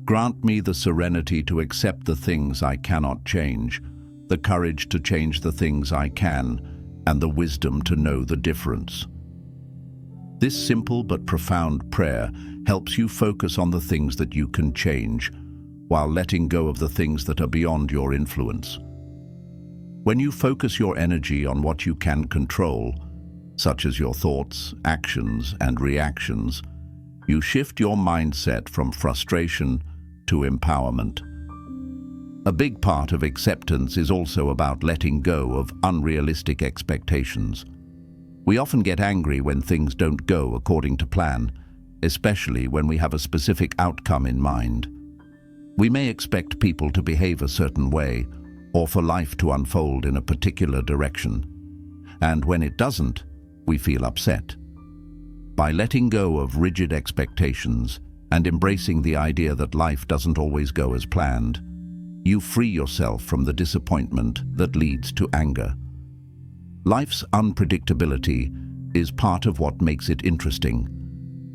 A: Grant me the serenity to accept the things I cannot change, the courage to change the things I can, and the wisdom to know the difference. This simple but profound prayer helps you focus on the things that you can change, while letting go of the things that are beyond your influence. When you focus your energy on what you can control, such as your thoughts, actions, and reactions, you shift your mindset from frustration to empowerment. A big part of acceptance is also about letting go of unrealistic expectations. We often get angry when things don't go according to plan, especially when we have a specific outcome in mind. We may expect people to behave a certain way, or for life to unfold in a particular direction. And when it doesn't, we feel upset. By letting go of rigid expectations and embracing the idea that life doesn't always go as planned, you free yourself from the disappointment that leads to anger. Life's unpredictability is part of what makes it interesting,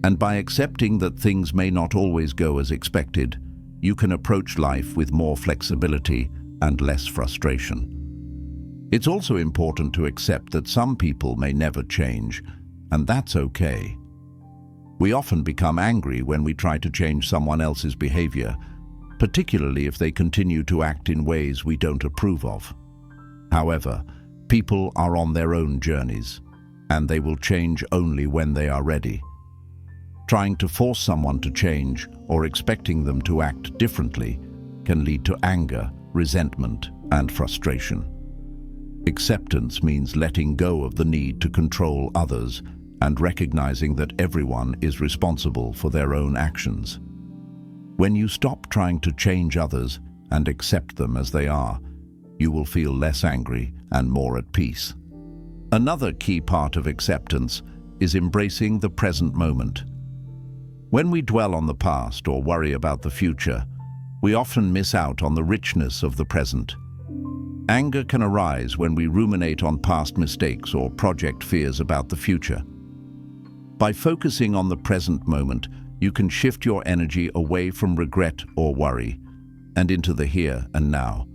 A: and by accepting that things may not always go as expected, you can approach life with more flexibility and less frustration. It's also important to accept that some people may never change, and that's okay. We often become angry when we try to change someone else's behavior, particularly if they continue to act in ways we don't approve of. However, people are on their own journeys, and they will change only when they are ready. Trying to force someone to change or expecting them to act differently can lead to anger, resentment, and frustration. Acceptance means letting go of the need to control others and recognizing that everyone is responsible for their own actions. When you stop trying to change others and accept them as they are, you will feel less angry and more at peace. Another key part of acceptance is embracing the present moment. When we dwell on the past or worry about the future, we often miss out on the richness of the present. Anger can arise when we ruminate on past mistakes or project fears about the future. By focusing on the present moment, you can shift your energy away from regret or worry and into the here and now.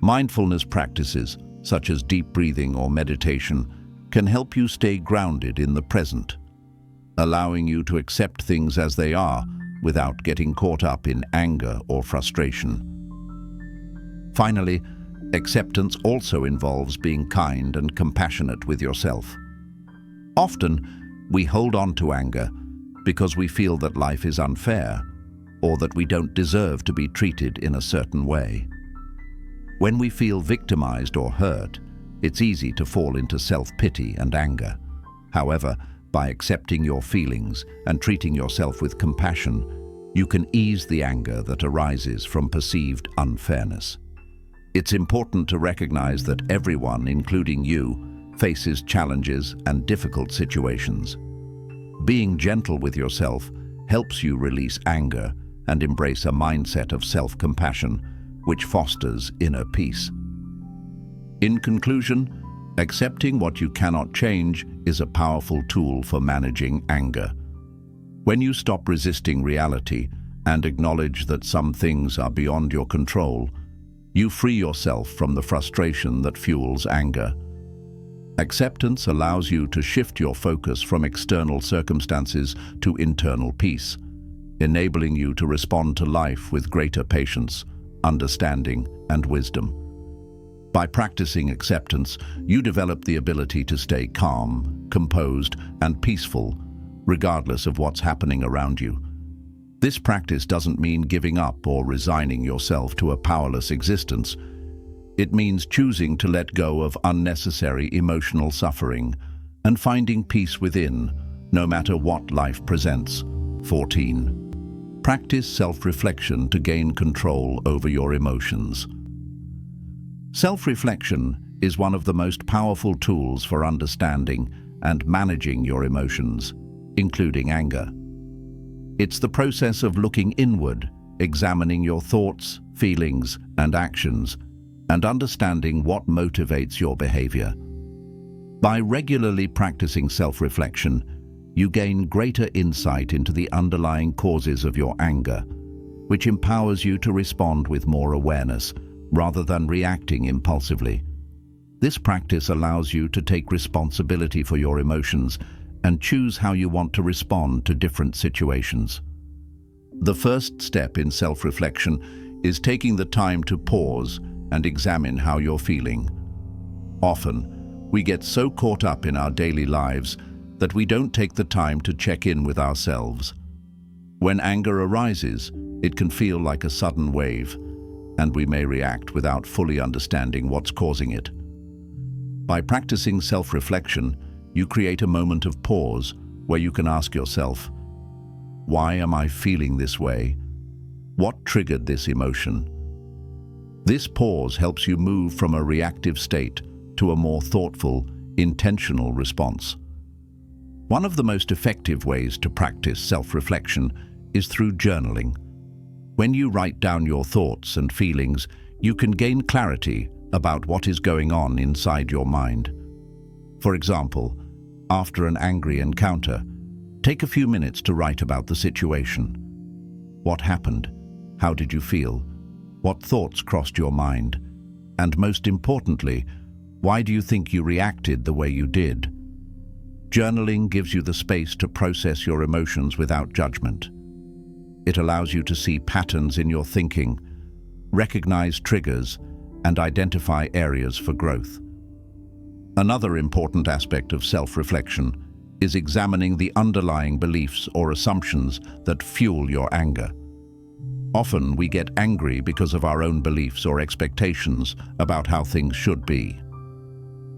A: Mindfulness practices, such as deep breathing or meditation, can help you stay grounded in the present, allowing you to accept things as they are without getting caught up in anger or frustration. Finally, acceptance also involves being kind and compassionate with yourself. Often, we hold on to anger because we feel that life is unfair or that we don't deserve to be treated in a certain way. When we feel victimized or hurt, it's easy to fall into self-pity and anger. However, by accepting your feelings and treating yourself with compassion, you can ease the anger that arises from perceived unfairness. It's important to recognize that everyone, including you, faces challenges and difficult situations. Being gentle with yourself helps you release anger and embrace a mindset of self-compassion, which fosters inner peace. In conclusion, accepting what you cannot change is a powerful tool for managing anger. When you stop resisting reality and acknowledge that some things are beyond your control, you free yourself from the frustration that fuels anger. Acceptance allows you to shift your focus from external circumstances to internal peace, enabling you to respond to life with greater patience, understanding, and wisdom. By practicing acceptance, you develop the ability to stay calm, composed, and peaceful, regardless of what's happening around you. This practice doesn't mean giving up or resigning yourself to a powerless existence. It means choosing to let go of unnecessary emotional suffering and finding peace within, no matter what life presents. 14. Practice self-reflection to gain control over your emotions. Self-reflection is one of the most powerful tools for understanding and managing your emotions, including anger. It's the process of looking inward, examining your thoughts, feelings, and actions, and understanding what motivates your behavior. By regularly practicing self-reflection, you gain greater insight into the underlying causes of your anger, which empowers you to respond with more awareness rather than reacting impulsively. This practice allows you to take responsibility for your emotions and choose how you want to respond to different situations. The first step in self-reflection is taking the time to pause and examine how you're feeling. Often, we get so caught up in our daily lives that we don't take the time to check in with ourselves. When anger arises, it can feel like a sudden wave, and we may react without fully understanding what's causing it. By practicing self-reflection, you create a moment of pause where you can ask yourself, why am I feeling this way? What triggered this emotion? This pause helps you move from a reactive state to a more thoughtful, intentional response. One of the most effective ways to practice self-reflection is through journaling. When you write down your thoughts and feelings, you can gain clarity about what is going on inside your mind. For example, after an angry encounter, take a few minutes to write about the situation. What happened? How did you feel? What thoughts crossed your mind? And most importantly, why do you think you reacted the way you did? Journaling gives you the space to process your emotions without judgment. It allows you to see patterns in your thinking, recognize triggers, and identify areas for growth. Another important aspect of self-reflection is examining the underlying beliefs or assumptions that fuel your anger. Often we get angry because of our own beliefs or expectations about how things should be.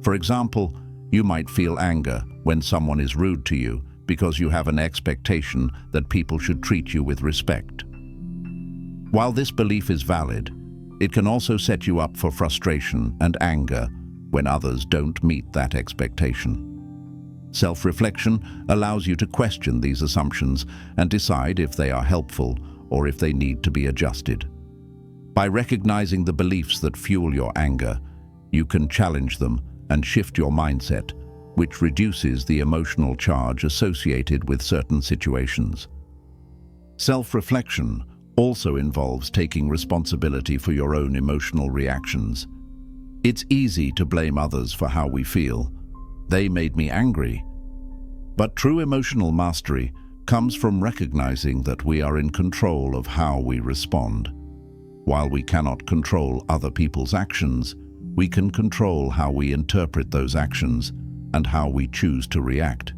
A: For example, you might feel anger when someone is rude to you because you have an expectation that people should treat you with respect. While this belief is valid, it can also set you up for frustration and anger when others don't meet that expectation. Self-reflection allows you to question these assumptions and decide if they are helpful or if they need to be adjusted. By recognizing the beliefs that fuel your anger, you can challenge them and shift your mindset, which reduces the emotional charge associated with certain situations. Self-reflection also involves taking responsibility for your own emotional reactions. It's easy to blame others for how we feel. They made me angry. But true emotional mastery comes from recognizing that we are in control of how we respond. While we cannot control other people's actions, we can control how we interpret those actions and how we choose to react.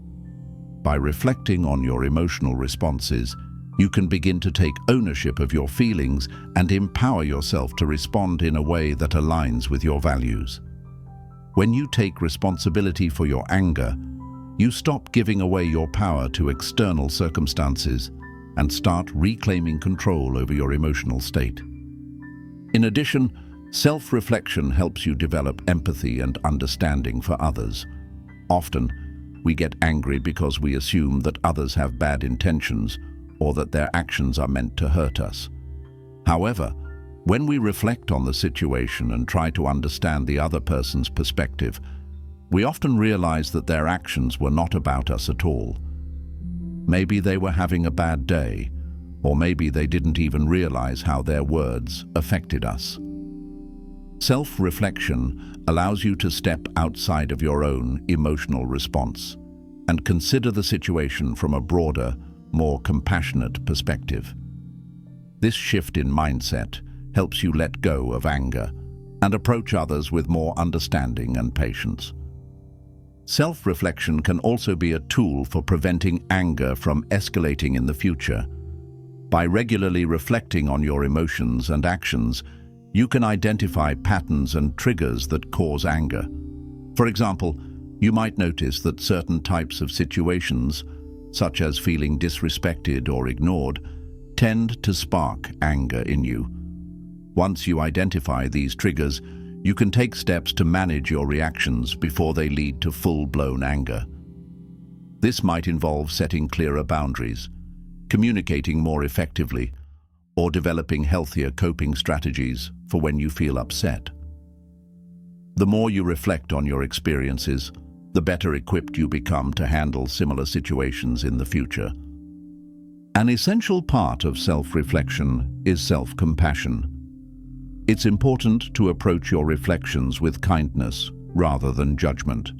A: By reflecting on your emotional responses, you can begin to take ownership of your feelings and empower yourself to respond in a way that aligns with your values. When you take responsibility for your anger, you stop giving away your power to external circumstances and start reclaiming control over your emotional state. In addition, self-reflection helps you develop empathy and understanding for others. Often, we get angry because we assume that others have bad intentions or that their actions are meant to hurt us. However, when we reflect on the situation and try to understand the other person's perspective, we often realize that their actions were not about us at all. Maybe they were having a bad day, or maybe they didn't even realize how their words affected us. Self-reflection allows you to step outside of your own emotional response and consider the situation from a broader, more compassionate perspective. This shift in mindset helps you let go of anger and approach others with more understanding and patience. Self-reflection can also be a tool for preventing anger from escalating in the future. By regularly reflecting on your emotions and actions, you can identify patterns and triggers that cause anger. For example, you might notice that certain types of situations, such as feeling disrespected or ignored, tend to spark anger in you. Once you identify these triggers, you can take steps to manage your reactions before they lead to full-blown anger. This might involve setting clearer boundaries, communicating more effectively, or developing healthier coping strategies for when you feel upset. The more you reflect on your experiences, the better equipped you become to handle similar situations in the future. An essential part of self-reflection is self-compassion. It's important to approach your reflections with kindness rather than judgment.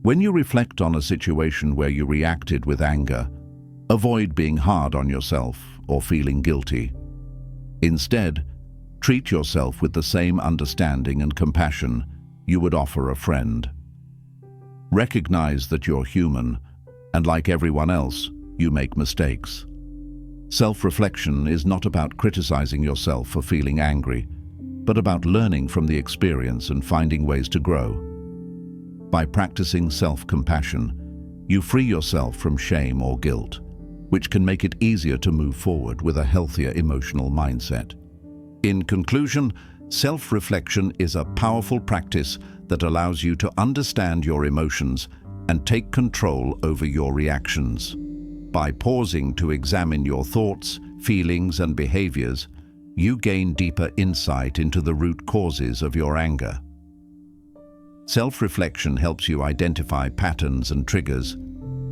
A: When you reflect on a situation where you reacted with anger, avoid being hard on yourself or feeling guilty. Instead, treat yourself with the same understanding and compassion you would offer a friend. Recognize that you're human, and like everyone else, you make mistakes. Self-reflection is not about criticizing yourself for feeling angry, but about learning from the experience and finding ways to grow. By practicing self-compassion, you free yourself from shame or guilt, which can make it easier to move forward with a healthier emotional mindset. In conclusion, self-reflection is a powerful practice that allows you to understand your emotions and take control over your reactions. By pausing to examine your thoughts, feelings, and behaviors, you gain deeper insight into the root causes of your anger. Self-reflection helps you identify patterns and triggers,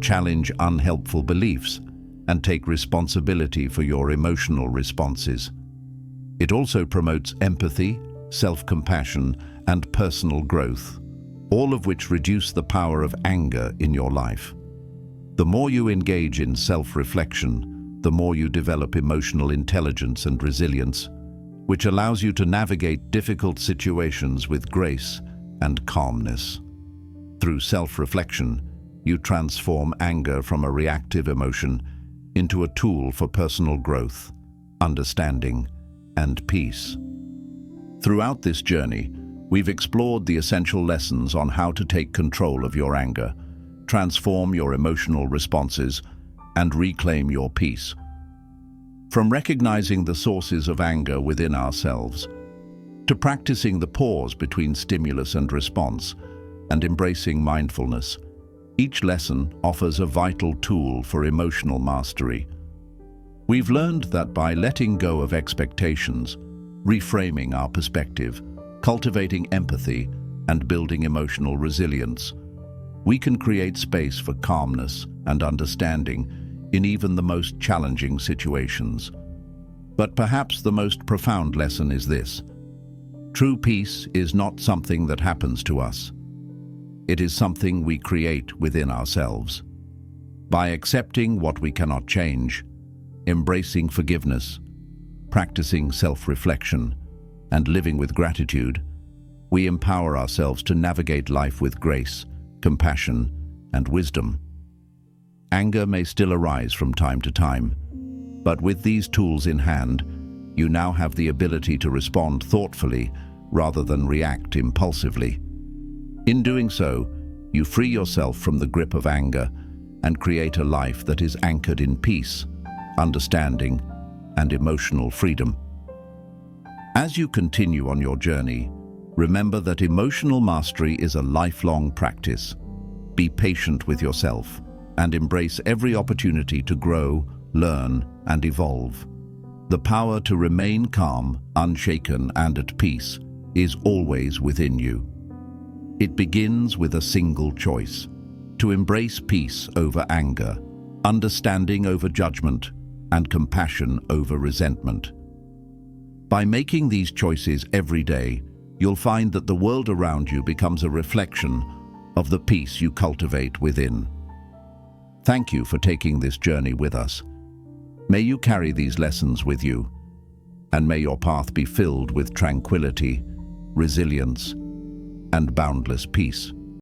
A: challenge unhelpful beliefs, and take responsibility for your emotional responses. It also promotes empathy, self-compassion, and personal growth, all of which reduce the power of anger in your life. The more you engage in self-reflection, the more you develop emotional intelligence and resilience, which allows you to navigate difficult situations with grace and calmness. Through self-reflection, you transform anger from a reactive emotion into a tool for personal growth, understanding, and peace. Throughout this journey, we've explored the essential lessons on how to take control of your anger, transform your emotional responses, and reclaim your peace. From recognizing the sources of anger within ourselves, to practicing the pause between stimulus and response, and embracing mindfulness, each lesson offers a vital tool for emotional mastery. We've learned that by letting go of expectations, reframing our perspective, cultivating empathy, and building emotional resilience, we can create space for calmness and understanding in even the most challenging situations. But perhaps the most profound lesson is this: true peace is not something that happens to us. It is something we create within ourselves. By accepting what we cannot change, embracing forgiveness, practicing self-reflection, and living with gratitude, we empower ourselves to navigate life with grace, compassion, and wisdom. Anger may still arise from time to time, but with these tools in hand, you now have the ability to respond thoughtfully rather than react impulsively. In doing so, you free yourself from the grip of anger and create a life that is anchored in peace, understanding, and emotional freedom. As you continue on your journey, remember that emotional mastery is a lifelong practice. Be patient with yourself and embrace every opportunity to grow, learn, and evolve. The power to remain calm, unshaken, and at peace is always within you. It begins with a single choice: to embrace peace over anger, understanding over judgment, and compassion over resentment. By making these choices every day, you'll find that the world around you becomes a reflection of the peace you cultivate within. Thank you for taking this journey with us. May you carry these lessons with you, and may your path be filled with tranquility, resilience, and boundless peace.